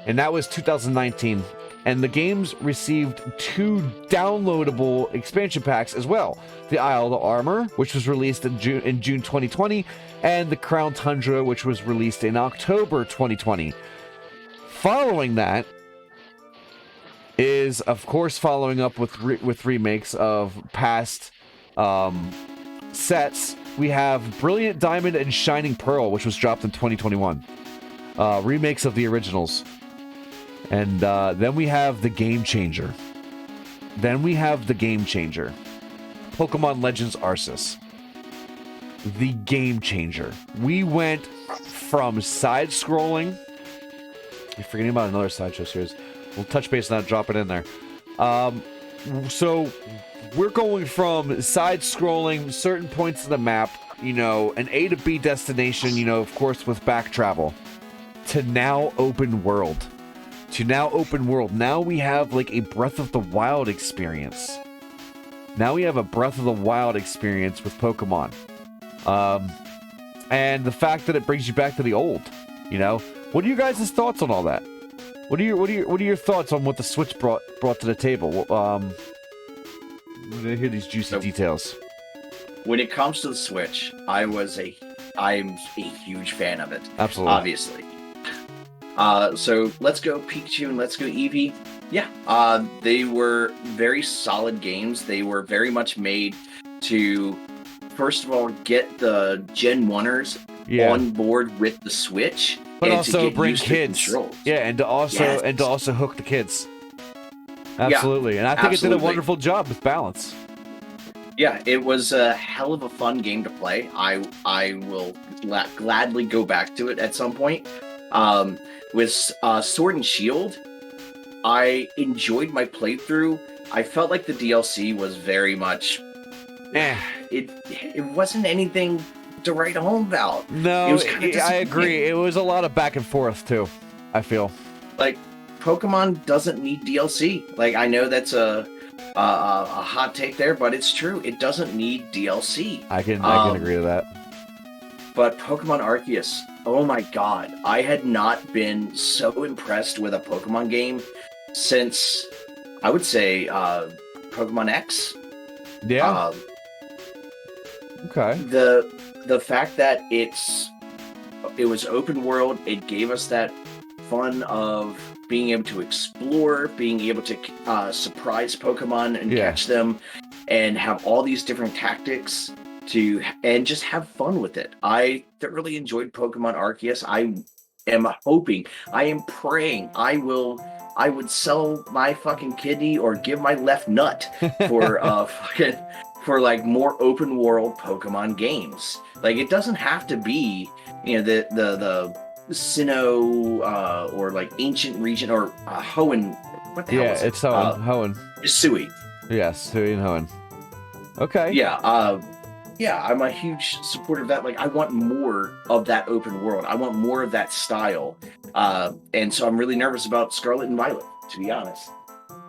and that was 2019. And the games received 2 downloadable expansion packs as well. The Isle of Armor, which was released in June 2020, and the Crown Tundra, which was released in October 2020. Following that is, of course, following up with remakes of past sets. We have Brilliant Diamond and Shining Pearl, which was dropped in 2021. Remakes of the originals. And then we have the Game Changer. Pokemon Legends Arceus. The Game Changer. We went from side-scrolling... You're forgetting about another sideshow series. We'll touch base on that, drop it in there. so we're going from side-scrolling certain points of the map, you know, an A to B destination, you know, of course, with back travel, to now open world. Now we have like a Breath of the Wild experience. Now we have a Breath of the Wild experience with Pokemon. And the fact that it brings you back to the old, you know. What are you guys' thoughts on all that? What are your thoughts on what the Switch brought to the table? I'm gonna hear these juicy details. When it comes to the Switch, I'm a huge fan of it. Absolutely. Obviously. So let's go Pikachu and let's go Eevee. Yeah, they were very solid games. They were very much made to, first of all, get the Gen 1ers on board with the Switch, but and also to get bring used kids. To controls. Yeah, and to also hook the kids. Absolutely, and I think it did a wonderful job with balance. Yeah, it was a hell of a fun game to play. I will gladly go back to it at some point. With Sword and Shield, I enjoyed my playthrough. I felt like the DLC was very much... It wasn't anything to write home about. No, I agree. It was a lot of back and forth, too, I feel. Like, Pokemon doesn't need DLC. Like, I know that's a hot take there, but it's true. It doesn't need DLC. I can agree to that. But Pokemon Arceus, oh my god, I had not been so impressed with a Pokemon game since, I would say, Pokemon X. Yeah. Okay. The fact that it was open world, it gave us that fun of being able to explore, being able to surprise Pokemon and catch them, and have all these different tactics and just have fun with it. I thoroughly enjoyed Pokemon Arceus. I am praying I would sell my fucking kidney or give my left nut for like more open world Pokemon games. Like, it doesn't have to be, you know, the Sinnoh or like ancient region or Hoenn. What the hell is it? It's Hoenn. Hisui. Yes, Hisui and Hoenn. Okay. Yeah, I'm a huge supporter of that. Like, I want more of that open world. I want more of that style. And so I'm really nervous about Scarlet and Violet, to be honest.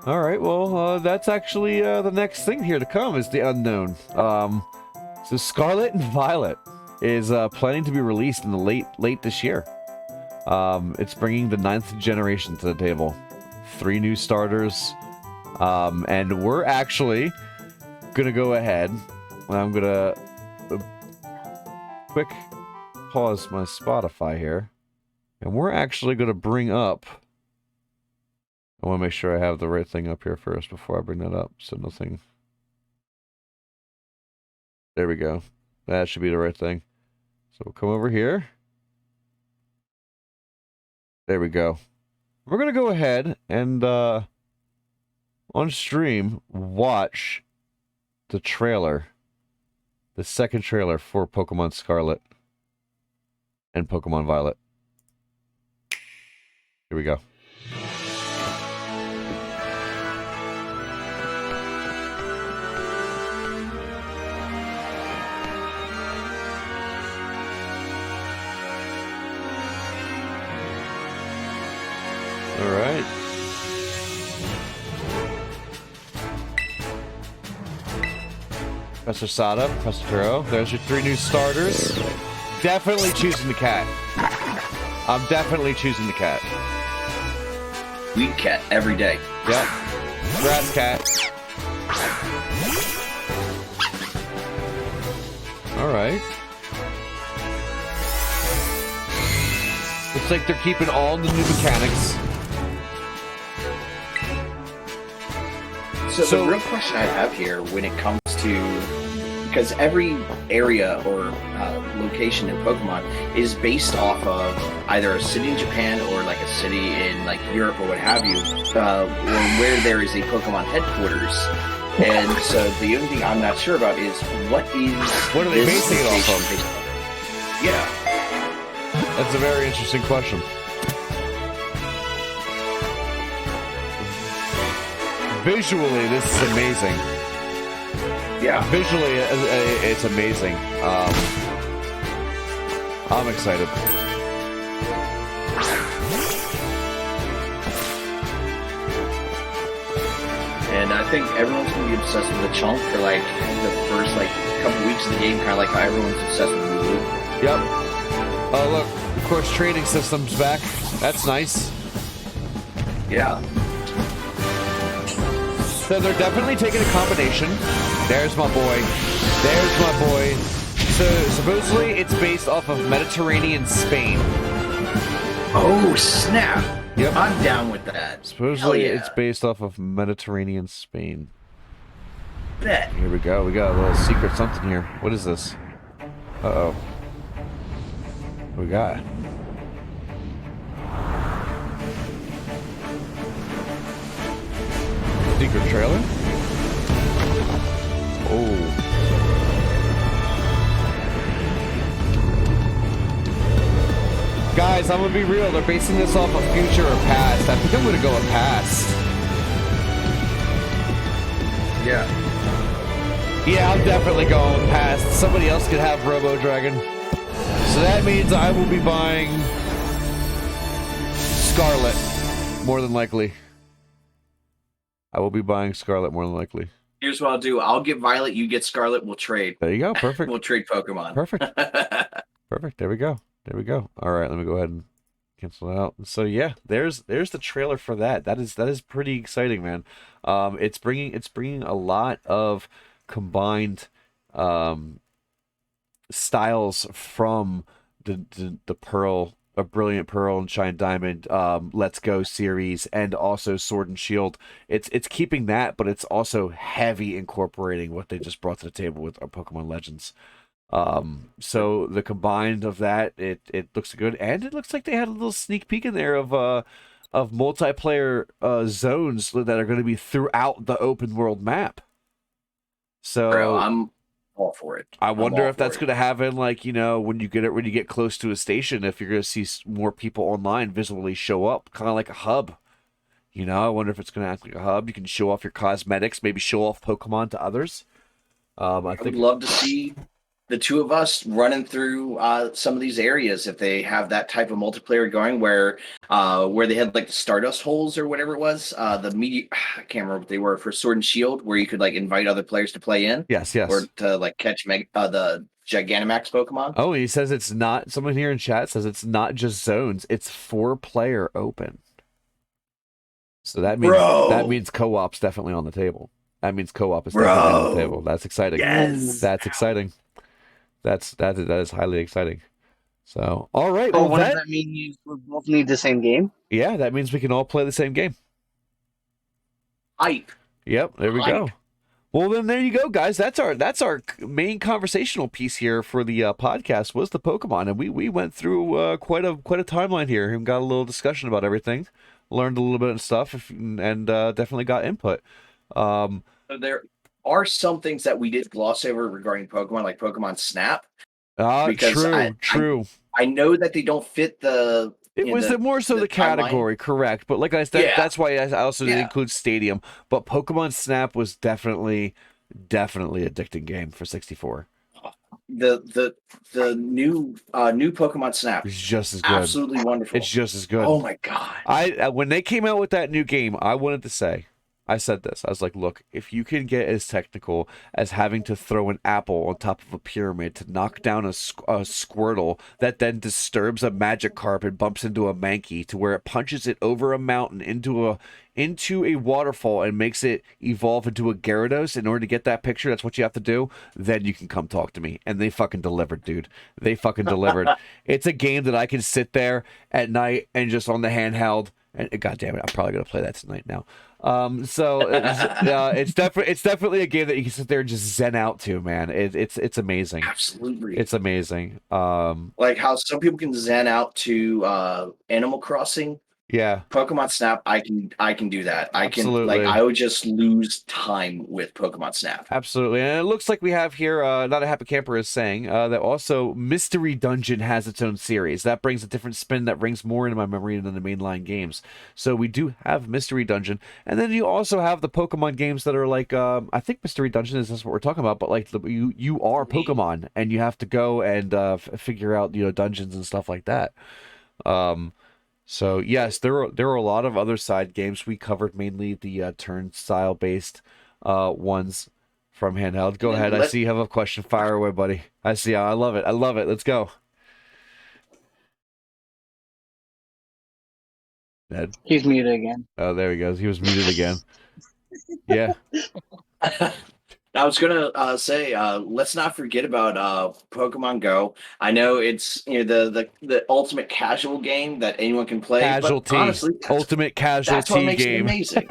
All right, well, that's actually the next thing here to come is the unknown. So Scarlet and Violet is planning to be released in the late this year. It's bringing the 9th generation to the table. 3 new starters. And we're actually going to go ahead... I'm gonna quick pause my Spotify here, and we're actually gonna bring up. I want to make sure I have the right thing up here first before I bring that up, so nothing. There we go. That should be the right thing. So we'll come over here. There we go. We're gonna go ahead and on stream watch the trailer. The second trailer for Pokemon Scarlet and Pokemon Violet. Here we go. All right. Professor Sada, Professor Turo. There's your 3 new starters. Definitely choosing the cat. I'm definitely choosing the cat. Weed cat every day. Yep. Grass cat. Alright. Looks like they're keeping all the new mechanics. So the real question I have here when it comes to, because every area or location in Pokemon is based off of either a city in Japan or like a city in like Europe or what have you, or where there is a Pokemon headquarters. And so the only thing I'm not sure about is what are they basing it off of? Yeah, that's a very interesting question. visually, this is amazing. Yeah. Visually, it's amazing. I'm excited. And I think everyone's gonna be obsessed with the chunk for like the first like couple weeks of the game, kind of like how everyone's obsessed with Lulu. Yep. Oh look, of course, trading system's back. That's nice. Yeah. So they're definitely taking a combination. There's my boy. There's my boy. So supposedly it's based off of Mediterranean Spain. Oh snap! Yep. I'm down with that. Supposedly Hell yeah. it's based off of Mediterranean Spain. Bet. Here we go. We got a little secret something here. What is this? Uh-oh. What we got? Secret trailer? Oh. Guys, I'm gonna be real. They're basing this off of future or past. I think I'm gonna go with past. Yeah. Yeah, I'm definitely going past. Somebody else could have Robo Dragon. So that means I will be buying Scarlet, more than likely. I will be buying Scarlet more than likely. Here's what I'll do. I'll get Violet, you get Scarlet, we'll trade. There you go. Perfect. We'll trade Pokemon. Perfect. Perfect. There we go. There we go. All right, let me go ahead and cancel it out. So yeah, there's the trailer for that. That is pretty exciting, man. It's bringing a lot of combined styles from the Pearl, a Brilliant Pearl and Shine Diamond, Let's Go series, and also Sword and Shield. It's keeping that, but it's also heavy incorporating what they just brought to the table with our Pokemon Legends. So the combined of that, it looks good, and it looks like they had a little sneak peek in there of multiplayer zones that are going to be throughout the open world map. So Bro, I'm all for it. I wonder if that's going to happen, like, you know, when you get close to a station, if you're going to see more people online visually show up, kind of like a hub. You know, I wonder if it's going to act like a hub. You can show off your cosmetics, maybe show off Pokemon to others. I would love to see the two of us running through some of these areas if they have that type of multiplayer going where they had like the Stardust holes or whatever it was. The media, I can't remember what they were for Sword and Shield, where you could like invite other players to play in. Yes. Or to like catch the Gigantamax Pokemon. Oh, he says it's not, someone here in chat says it's not just zones, it's 4-player open. So that means co-op's definitely on the table. That means co-op is definitely on the table. That's exciting. Yes. That's exciting. That is highly exciting. So, all right. Oh, Well, does that mean you both need the same game? Yeah, that means we can all play the same game. Hype. Yep, there we go. Well, then there you go, guys. That's our main conversational piece here for the podcast was the Pokemon, and we went through quite a timeline here and got a little discussion about everything, learned a little bit of stuff, and definitely got input. There are some things that we did gloss over regarding Pokemon, like Pokemon Snap. True. I know that they don't fit the. It was more so the category, correct? But like I said, that's why I also didn't include Stadium. But Pokemon Snap was definitely addicting game for 64. The new Pokemon Snap It's just as good. Absolutely wonderful. It's just as good. Oh my god! When they came out with that new game, I wanted to say. I said this. I was like, look, if you can get as technical as having to throw an apple on top of a pyramid to knock down a Squirtle that then disturbs a Magikarp and bumps into a Mankey to where it punches it over a mountain into a waterfall and makes it evolve into a Gyarados in order to get that picture, that's what you have to do, then you can come talk to me. And they fucking delivered, dude. They fucking delivered. It's a game that I can sit there at night and just on the handheld, and god damn it, I'm probably going to play that tonight now. So it's definitely a game that you can sit there and just zen out to, man. It's amazing. Absolutely, it's amazing. Like how some people can zen out to Animal Crossing. Yeah, Pokemon Snap, I can do that. I can absolutely. I would just lose time with Pokemon Snap. Absolutely. And it looks like we have here, Not a Happy Camper is saying, that also Mystery Dungeon has its own series. That brings a different spin that rings more into my memory than the mainline games. So we do have Mystery Dungeon. And then you also have the Pokemon games that are like, I think Mystery Dungeon is that's what we're talking about, but like you are Pokemon and you have to go and figure out, dungeons and stuff like that. So yes, there are a lot of other side games. We covered mainly the turn style based ones from handheld. Go ahead. I see you have a question. Fire away, buddy. I see. I love it. I love it. Let's go. Ned. He's muted again. Oh, there he goes. He was muted again. Yeah. I was gonna say, let's not forget about Pokemon Go. I know it's the ultimate casual game that anyone can play, Casualty. but honestly, Ultimate casualty that's what makes game. it amazing.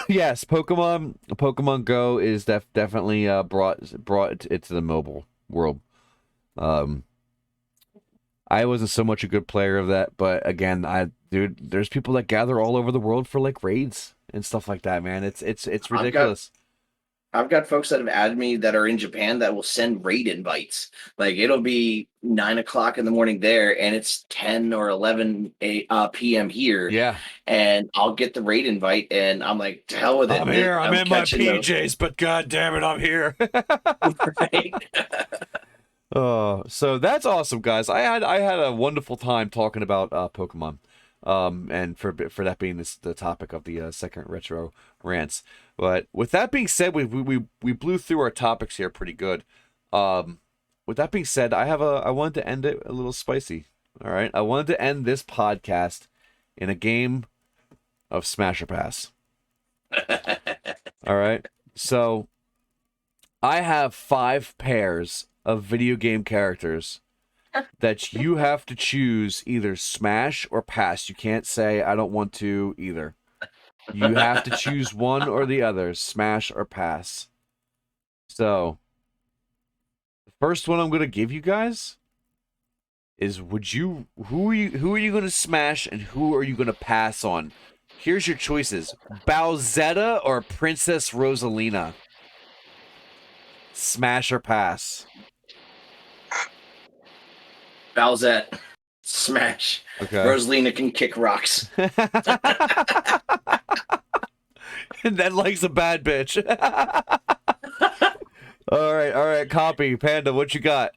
Yes, Pokemon Go is definitely brought it to the mobile world. I wasn't so much a good player of that, but again, there's people that gather all over the world for like raids and stuff like that, man. It's ridiculous. I've got folks that have added me that are in Japan that will send raid invites. Like it'll be 9 o'clock in the morning there, and it's 10 or 11 p.m. here. Yeah, and I'll get the raid invite, and I'm like, to hell with it. I'm here. I'm in my PJs, but god damn it, I'm here. right? Oh, so that's awesome, guys. I had a wonderful time talking about Pokemon, and for that being the topic of the second retro rants. But with that being said, we blew through our topics here pretty good. With that being said, I wanted to end it a little spicy. All right, I wanted to end this podcast in a game of Smash or Pass. All right, so I have 5 pairs of video game characters that you have to choose either smash or pass. You can't say I don't want to either. You have to choose one or the other, smash or pass. So, the first one I'm going to give you guys is who are you going to smash and who are you going to pass on? Here's your choices. Bowsetta or Princess Rosalina? Smash or pass? Bowsette, smash. Okay. Rosalina can kick rocks. And then likes a bad bitch. All right. Copy. Panda, what you got?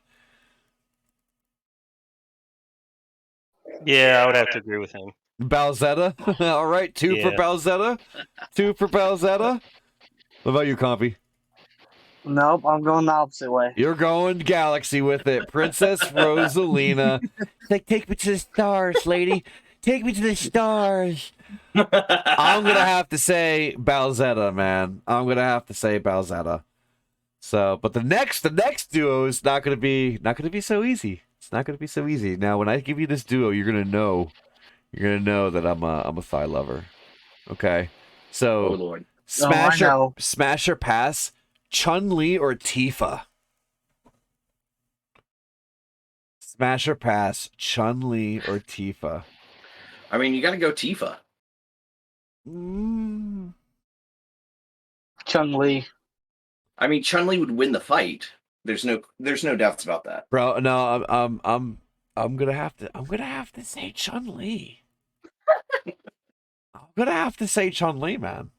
Yeah, I would have to agree with him. Bowsetta. All right, 2 for Bowsetta. 2 for Bowsetta. What about you, Compy? Nope, I'm going the opposite way. You're going Galaxy with it. Princess Rosalina. Like, take me to the stars, lady. Take me to the stars. I'm going to have to say Bowsetta, man. I'm going to have to say Bowsetta. So, but the next duo is not going to be so easy. It's not going to be so easy. Now, when I give you this duo, you're going to know that I'm a thigh lover. Okay. So, Oh Lord. Smash or pass, Chun-Li or Tifa? Smash or pass, Chun-Li or Tifa? I mean, you got to go Tifa. Chun-Li. I mean, Chun-Li would win the fight. There's no doubts about that. Bro, no, I'm gonna have to say Chun-Li. I'm gonna have to say Chun-Li, man.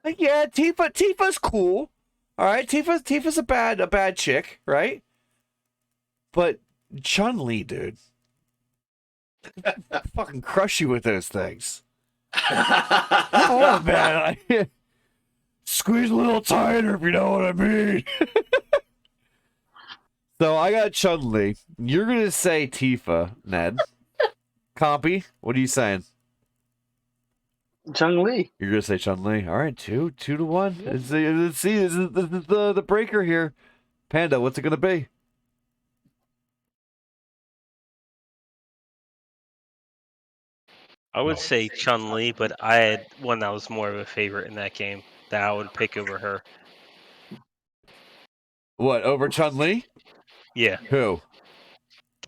Like, yeah, Tifa's cool. All right, Tifa's a bad chick, right? But Chun-Li, dude, fucking crush you with those things. Oh man, squeeze a little tighter if you know what I mean. So I got Chun-Li. You're gonna say Tifa, Ned. Compy, what are you saying? Chun-Li. You're gonna say Chun-Li. All right, 2-1. Let's see. This is the breaker here. Panda, what's it gonna be? I would say Chun-Li, but I had one that was more of a favorite in that game that I would pick over her. What, over Chun-Li? Yeah. Who?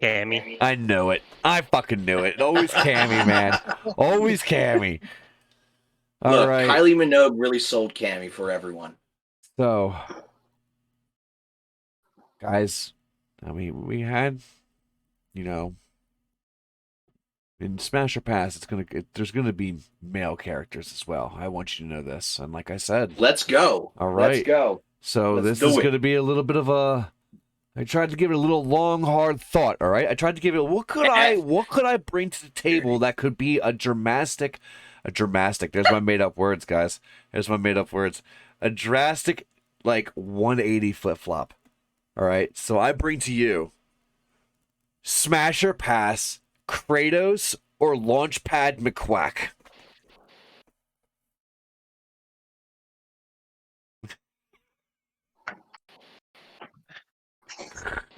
Cammy. I know it. I fucking knew it. Always Cammy, man. Always Cammy. All Look, right. Kylie Minogue really sold Cammy for everyone. So, guys, I mean, we had, you know, in Smash or Pass, there's gonna be male characters as well. I want you to know this, and like I said, Let's go. all right. Let's go. So Let's this do is it. gonna be a little bit of a. I tried to give it a little long, hard thought. All right, I tried to give it. What could I bring to the table that could be a drastic. There's my made up words, guys. There's my made up words. A drastic, like 180 flip flop. All right, so I bring to you Smash or Pass, Kratos or Launchpad McQuack.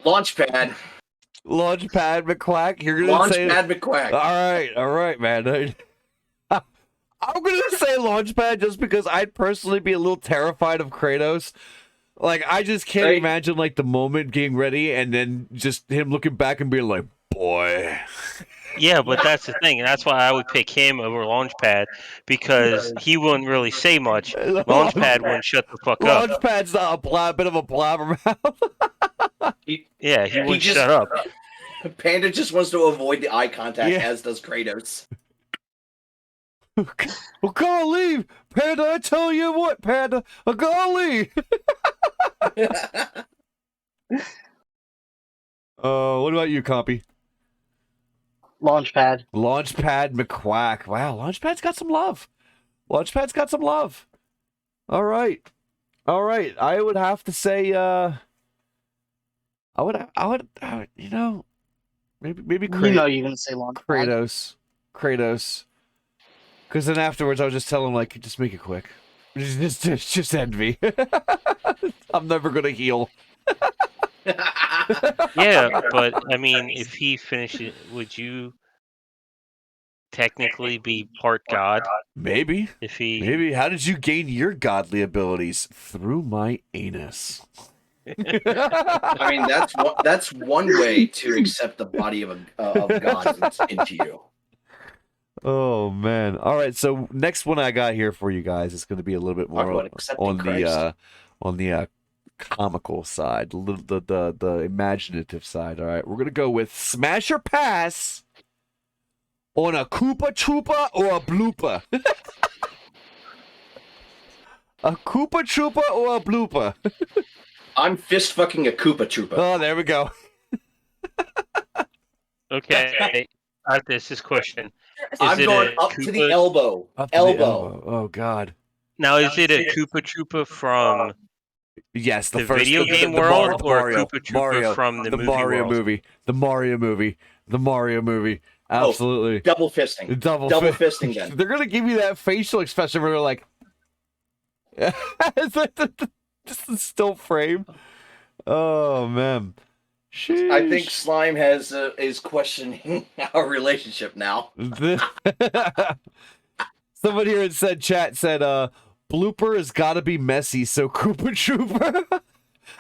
Launchpad. Launchpad McQuack. You're gonna say Launchpad McQuack. All right, man. I'm gonna say Launchpad just because I'd personally be a little terrified of Kratos. Like, I just can't Right. imagine like the moment getting ready and then just him looking back and being like, "Boy." Yeah, but that's the thing, and that's why I would pick him over Launchpad, because he wouldn't really say much. Launchpad wouldn't shut the fuck up. Launchpad's not a bit of a blabbermouth. Yeah, he wouldn't just- shut up. Panda just wants to avoid the eye contact, Yeah. as does Kratos. Well, gotta leave, Panda. I tell you what, Panda, I gotta leave. What about you, Compy? Launchpad. Launchpad McQuack. Wow, Launchpad's got some love. Launchpad's got some love. All right. I would have to say, I would, you know, maybe You know you're gonna say Launchpad. Kratos. Because then afterwards, I would just tell him, like, just make it quick. Just end me. I'm never gonna heal. Yeah, but I mean, if he finishes, would you technically be part god? Maybe. If he, Maybe. How did you gain your godly abilities? Through my anus. I mean, that's one way to accept the body of God into you. Oh man! All right, so next one I got here for you guys is going to be a little bit Talk more about accepting on Christ. the comical side, the imaginative side. All right, we're going to go with Smash or Pass on a Koopa Troopa or a Blooper. A Koopa Troopa or a Blooper. I'm fist fucking a Koopa Troopa. Oh, there we go. okay, I have this question. I'm it going a up to the Koopa- elbow. Up to the elbow. Oh God. Now, is it a Koopa Troopa from Yes, the first video game world, or Koopa Troopa from the movie Mario world? movie, the Mario movie. Absolutely, Double fisting. double fisting then. They're gonna give you that facial expression where they're like, just a still frame. Oh man, sheesh. I think Slime is questioning our relationship now. Somebody here said, chat said, blooper has got to be messy, so Koopa Trooper.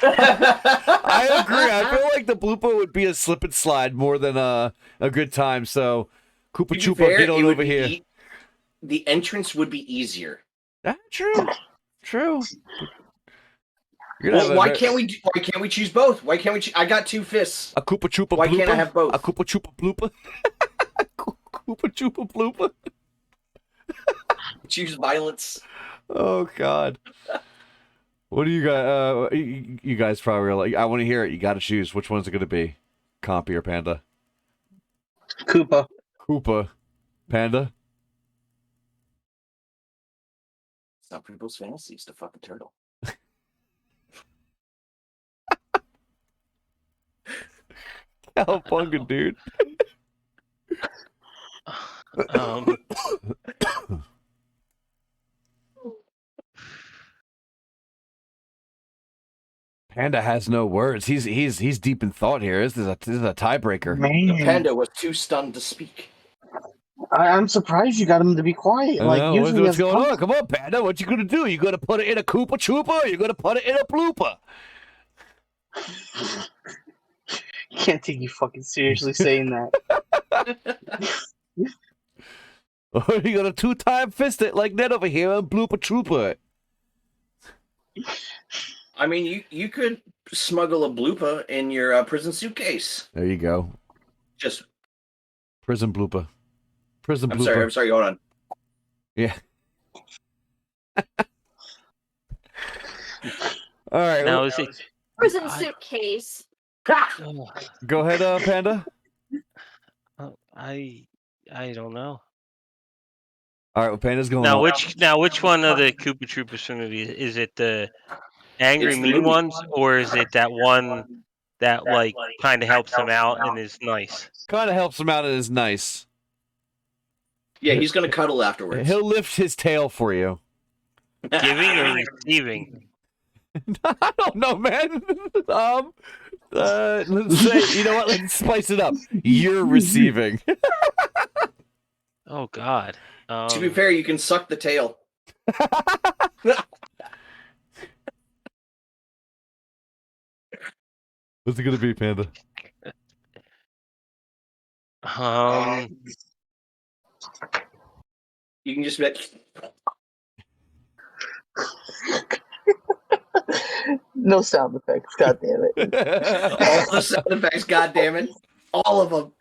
I agree. I feel like the blooper would be a slip and slide more than a good time. So Koopa To be Trooper, fair, get it on would over be here. The entrance would be easier. True. You're gonna have Well, a why ver- can't we choose both? Why can't we? I got two fists. a Koopa Troopa Why blooper? can't I have both? A Koopa Troopa blooper. Koopa Troopa blooper. Choose violence. Oh God. What do you guys? You guys probably are like. I want to hear it. You got to choose. Which one's it going to be? Compy or Panda? Koopa. Koopa. Panda. Some people's fantasies to fuck a turtle. Cowabunga, dude. Panda has no words. He's deep in thought here. This is a tiebreaker. The Man, panda was too stunned to speak. I'm surprised you got him to be quiet. I Like know. usually, What's as going punk- on? Come on, Panda. What you gonna do? You gonna put it in a Koopa Troopa? Or you gonna put it in a blooper? Can't take you fucking seriously saying that. Oh, you got a 2-time fist it like Ned over here on Blooper Trooper. I mean, you could smuggle a blooper in your prison suitcase. There you go. Just Prison blooper. Prison I'm blooper. sorry. Hold on. Yeah. All right. Now, well, is it? Prison suitcase. Oh, go ahead, Panda. I don't know. All right. Well, Panda's going. Now, which one of the Koopa Troopers movie is it? The angry It's the mean movie. ones, or is it that one that like kind of helps him out and is nice? Kind of helps him out and is nice. Yeah, he's gonna cuddle afterwards. He'll lift his tail for you. Giving or receiving? I don't know, man. Let's say, you know what? Let's spice it up. You're receiving. Oh God. To be fair, you can suck the tail. What's it gonna be, Panda? You can just be like, No sound effects. God damn it. all the sound effects. God damn it, all of them.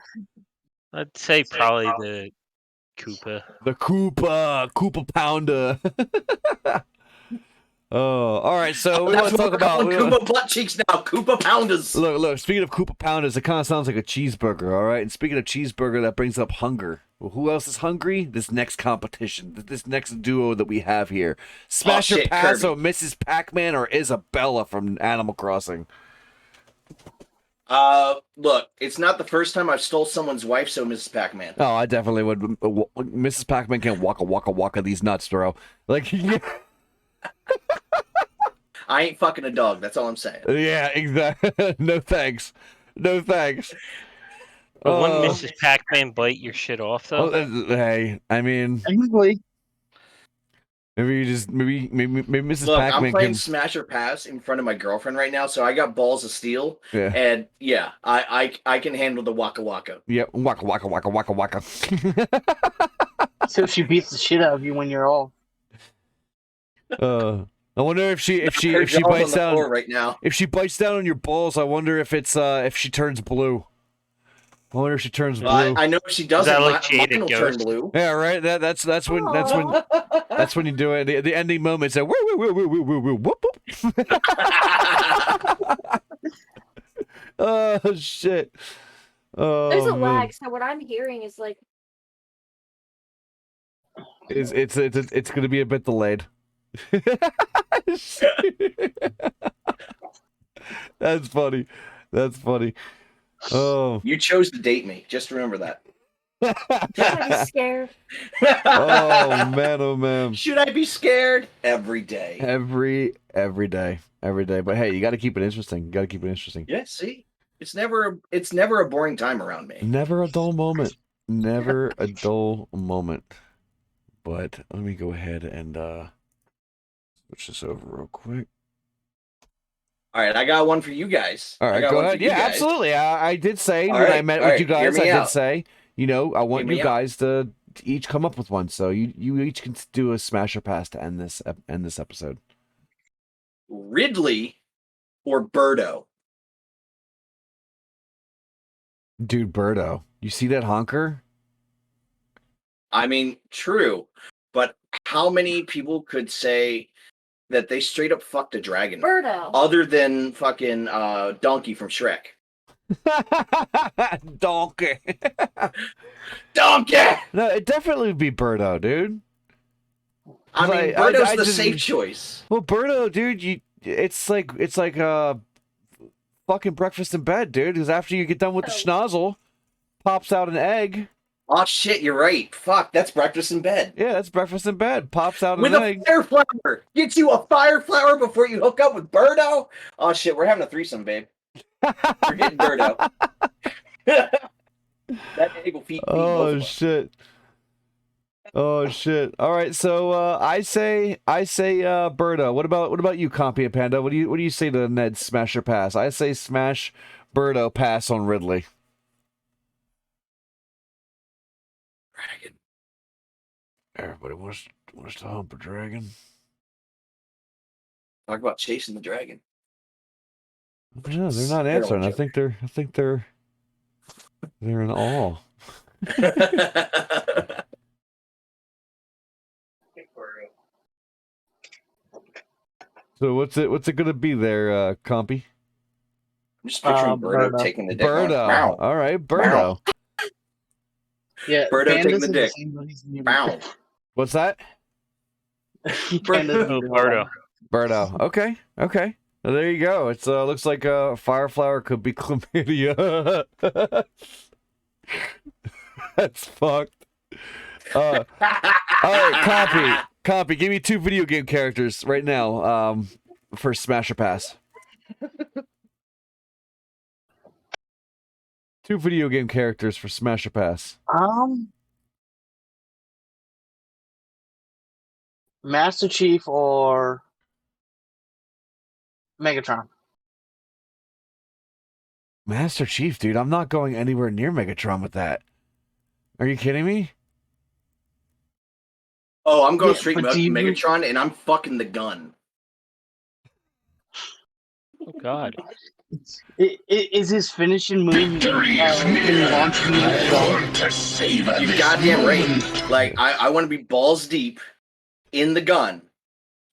I'd say probably the Koopa. The Koopa Pounder. Oh, all right. So we want That's to what talk we're about calling Koopa butt cheeks now. Koopa pounders. Look. Speaking of Koopa Pounders, it kind of sounds like a cheeseburger. All right. And speaking of cheeseburger, that brings up hunger. Well, who else is hungry? This next competition, this next duo that we have here, Smasher shit, Pass Kirby. or Mrs. Pac-Man or Isabella from Animal Crossing. Look, it's not the first time I've stole someone's wife, so Mrs. Pac-Man. Oh, I definitely would. Mrs. Pac-Man can't waka these nuts, bro. Like, yeah. I ain't fucking a dog. That's all I'm saying. Yeah, exactly. No thanks. But wouldn't Mrs. Pac-Man bite your shit off though? Hey, I mean, Technically, maybe Mrs. Look, Pac-Man I'm playing can. Smasher Pass in front of my girlfriend right now, so I got balls of steel. Yeah. And yeah, I can handle the waka waka. Yeah, waka. so if she beats the shit out of you when you're off. I wonder if she Her bites jaw's on the down floor right now. if she bites down on your balls. I wonder if it's if she turns blue. I wonder if she turns blue. I know if she doesn't, that like mine Jada will turn Ghost? blue. Yeah, right. That's when you do it. The ending moments. Whoop, whoop. Oh shit. Oh, There's a man. lag, so what I'm hearing is like, It's gonna be a bit delayed. That's funny. That's funny. Oh. You chose to date me. Just remember that. should I be scared? Oh man, oh man. Should I be scared? Every day. Every day. But hey, you got to keep it interesting. Yeah, see? It's never a boring time around me. Never a dull moment. Never a dull moment. But let me go ahead and switch this over real quick. All right, I got one for you guys. All right, go ahead. Yeah, absolutely. I did say when I met with you guys, I did say, I want you guys to each come up with one. So you each can do a Smasher Pass to end this episode. Ridley or Birdo? Dude, Birdo. You see that honker? I mean, true, but how many people could say that they straight up fucked a dragon? Birdo. Other than fucking Donkey from Shrek. Donkey. Donkey! No, it definitely would be Birdo, dude. I mean, Birdo's the safe choice. Well, Birdo, dude, it's like fucking breakfast in bed, dude. Because after you get done with the schnozzle, pops out an egg. Oh shit, you're right. Fuck, that's breakfast in bed. Yeah, that's breakfast in bed. Pops out With an a egg. fire flower. Get you a fire flower before you hook up with Birdo. Oh shit, we're having a threesome, babe. We're getting Birdo. That egg will feed both of us. Shit. Oh shit. All right, so I say Birdo. What about you, Compy and Panda? What do you say to Ned's Smasher Pass? I say smash Birdo, pass on Ridley. Dragon. Everybody wants to hump a dragon. Talk about chasing the dragon. No, they're not answering. I think they're in awe. So what's it gonna be there, Compy? I'm just picturing Birdo Birdo. taking the dick. Birdo. Bow. All right, Birdo. Yeah, Birdo Pandas taking the is dick. same, but he's muted. Bow. What's that? Pandas Oh, muted. Birdo. Birdo. Okay. Well, there you go. It's looks like Fireflower could be chlamydia. That's fucked. All right, Copy. Give me 2 video game characters right now. For Smash or Pass. 2 video game characters for Smash or Pass. Master Chief or Megatron. Master Chief, dude. I'm not going anywhere near Megatron with that. Are you kidding me? Oh, I'm going Yeah, straight but do you- Megatron, and I'm fucking the gun. Oh God. Is his finishing move when he launches move? You goddamn right. Like, I want to be balls deep in the gun,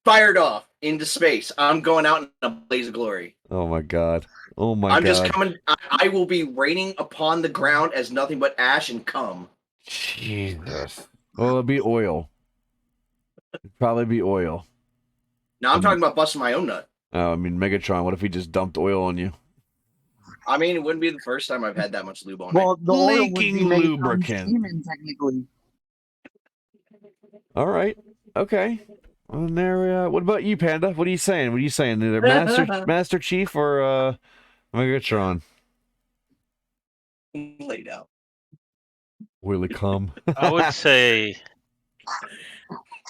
fired off into space. I'm going out in a blaze of glory. Oh my god. I'm I'm just coming. I will be raining upon the ground as nothing but ash and cum. Jesus. Well, it'll be oil. It'd probably be oil. Now I'm talking about busting my own nut. Oh, I mean, Megatron, what if he just dumped oil on you? I mean, it wouldn't be the first time I've had that much lube on Well, the oil would Leaking be Megatron's lubricant. semen, technically. All right. Okay. Well, there, what about you, Panda? What are you saying? Either Master Chief or Megatron? it. Laid out. Will it come? I would say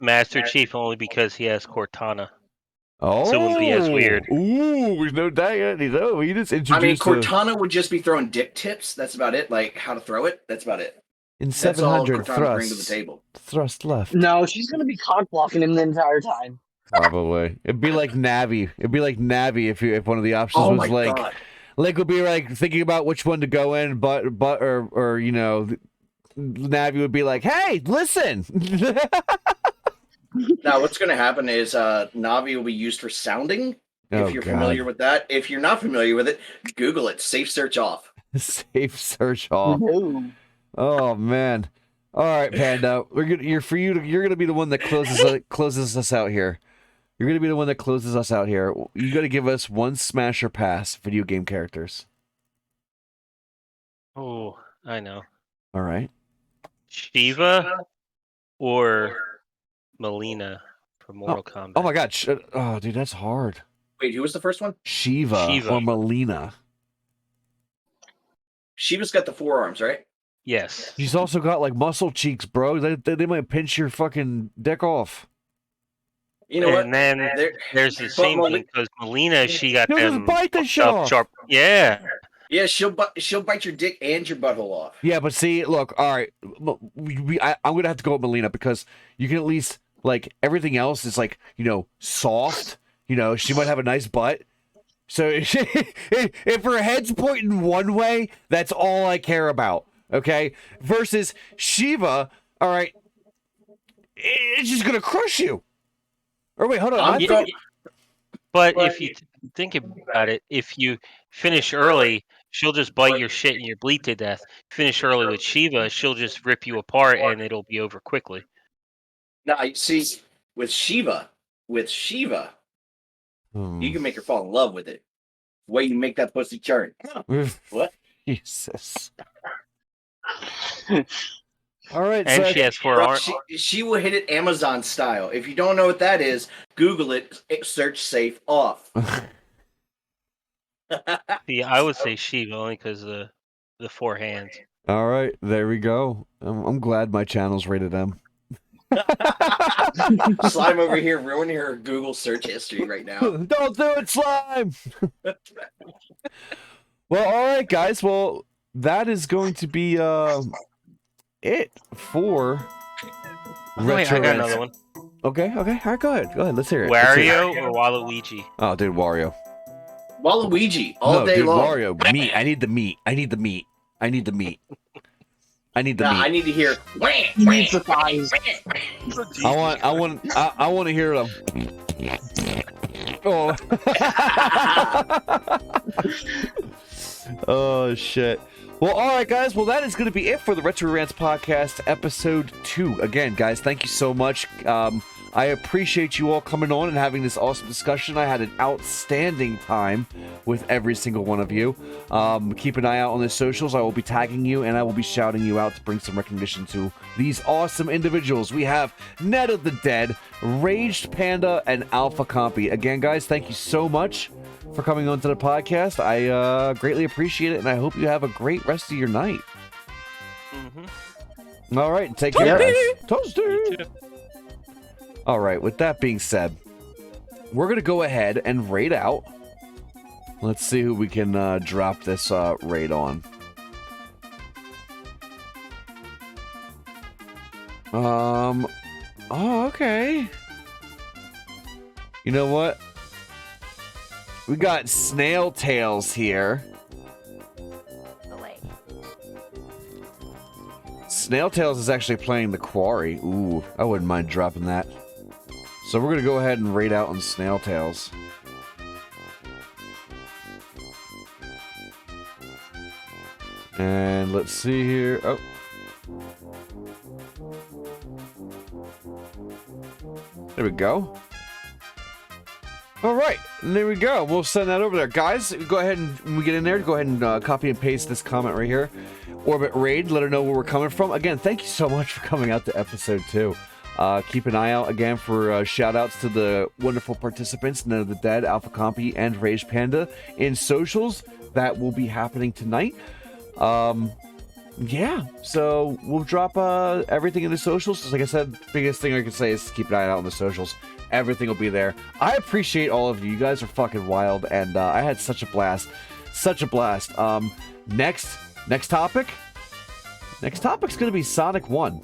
Master Chief only because he has Cortana. Oh, So it wouldn't be as weird. Ooh, there's no doubt. He just introduced. I mean, Cortana would just be throwing dick tips. That's about it. Like how to throw it. That's about it. in That's all 700 Cortana brings to the thrusts. table. Thrust left. No, she's gonna be cock blocking him the entire time. Probably. It'd be like Navi. If one of the options Oh was my like, god. Like would be like thinking about which one to go in, but or Navi would be like, hey, listen. Now, what's going to happen is Navi will be used for sounding. Oh, If you're God. familiar with that, if you're not familiar with it, Google it. Safe search off. Safe search off. No. Oh man. All right, Panda. You're gonna be the one that closes us out here. You're gonna be the one that closes us out here. You got to give us 1 Smash or Pass video game characters. Oh, I know. All right. Shiva or Melina from Mortal Kombat. Oh my God. Oh, dude, that's hard. Wait, who was the first one? Shiva. or Melina. Shiva's got the forearms, right? Yes. She's also got like muscle cheeks, bro. They might pinch your fucking dick off. You know what? And then there's the same thing because Melina, she got She'll just them bite the shit off. sharp. Yeah. Yeah, she'll bite your dick and your butthole off. Yeah, but see, look, all right, I'm gonna have to go with Melina because you can at least like everything else is like soft. She might have a nice butt. So if her head's pointing one way, that's all I care about. Okay, versus Shiva. All right, it's just gonna crush you. Or wait, hold on. But if you think about it, if you finish early, she'll just bite your shit and you bleed to death. Finish early with Shiva, she'll just rip you apart and it'll be over quickly. Now, you see, with Shiva, you can make her fall in love with it. The way you make that pussy turn. What? Jesus. All right, And so she has 4 Bro, arms. she will hit it Amazon style. If you don't know what that is, Google it. Search safe off. See, I would say Shiva only because of the 4 hands. all right, there we go. I'm glad my channel's rated M. Slime over here ruining her Google search history right now. Don't do it, Slime. Well, all right, guys. Well, that is going to be it for Oh, wait, I got Rants. another one. Okay. All right, go ahead. Let's hear it. Let's hear it. Wario or Waluigi? Oh, dude, Wario. Waluigi all No, day dude, long. Wario. Meat. I need the meat. I need the meat. I need the meat. I need the Nah, meat. I need to hear. He needs the thighs. I want to hear them. Oh. Oh shit. Well, all right, guys. Well, that is going to be it for the Retro Rants Podcast, episode 2. Again, guys, thank you so much. I appreciate you all coming on and having this awesome discussion. I had an outstanding time with every single one of you. Keep an eye out on the socials. I will be tagging you, and I will be shouting you out to bring some recognition to these awesome individuals. We have Net of the Dead, Raged Panda, and Alpha Compy. Again, guys, thank you so much for coming on to the podcast. I greatly appreciate it, and I hope you have a great rest of your night. Mm-hmm. All right, take care, guys. Toasty. You too. All right, with that being said, we're going to go ahead and raid out. Let's see who we can drop this raid on. Oh, okay. You know what? We got Snail Tails here. Oh, wait. Snail Tails is actually playing the Quarry. Ooh, I wouldn't mind dropping that. So we're gonna go ahead and raid out on Snail Tails. And let's see here. Oh. There we go. All right, and there we go. We'll send that over there. Guys, go ahead and when we get in there, go ahead and copy and paste this comment right here. Orbit Raid, let her know where we're coming from. Again, thank you so much for coming out to episode 2. Keep an eye out again for shout outs to the wonderful participants, None of the Dead, Alpha Compy, and Rage Panda in socials. That will be happening tonight. Yeah, so we'll drop everything in the socials. Like I said, the biggest thing I can say is keep an eye out on the socials. Everything will be there. I appreciate all of you. You guys are fucking wild, and I had such a blast. Such a blast. Next topic? Next topic's going to be Sonic 1.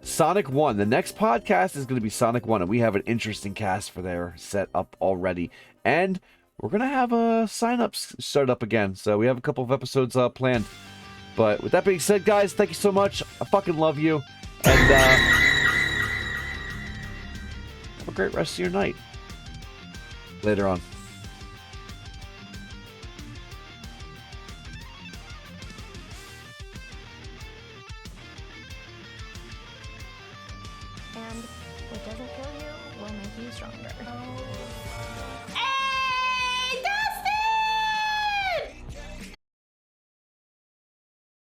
Sonic 1. The next podcast is going to be Sonic 1, and we have an interesting cast for there set up already. And we're going to have sign-ups start up again, so we have a couple of episodes planned. But with that being said, guys, thank you so much. I fucking love you. And have a great rest of your night. Later on. And what doesn't kill you will make you stronger.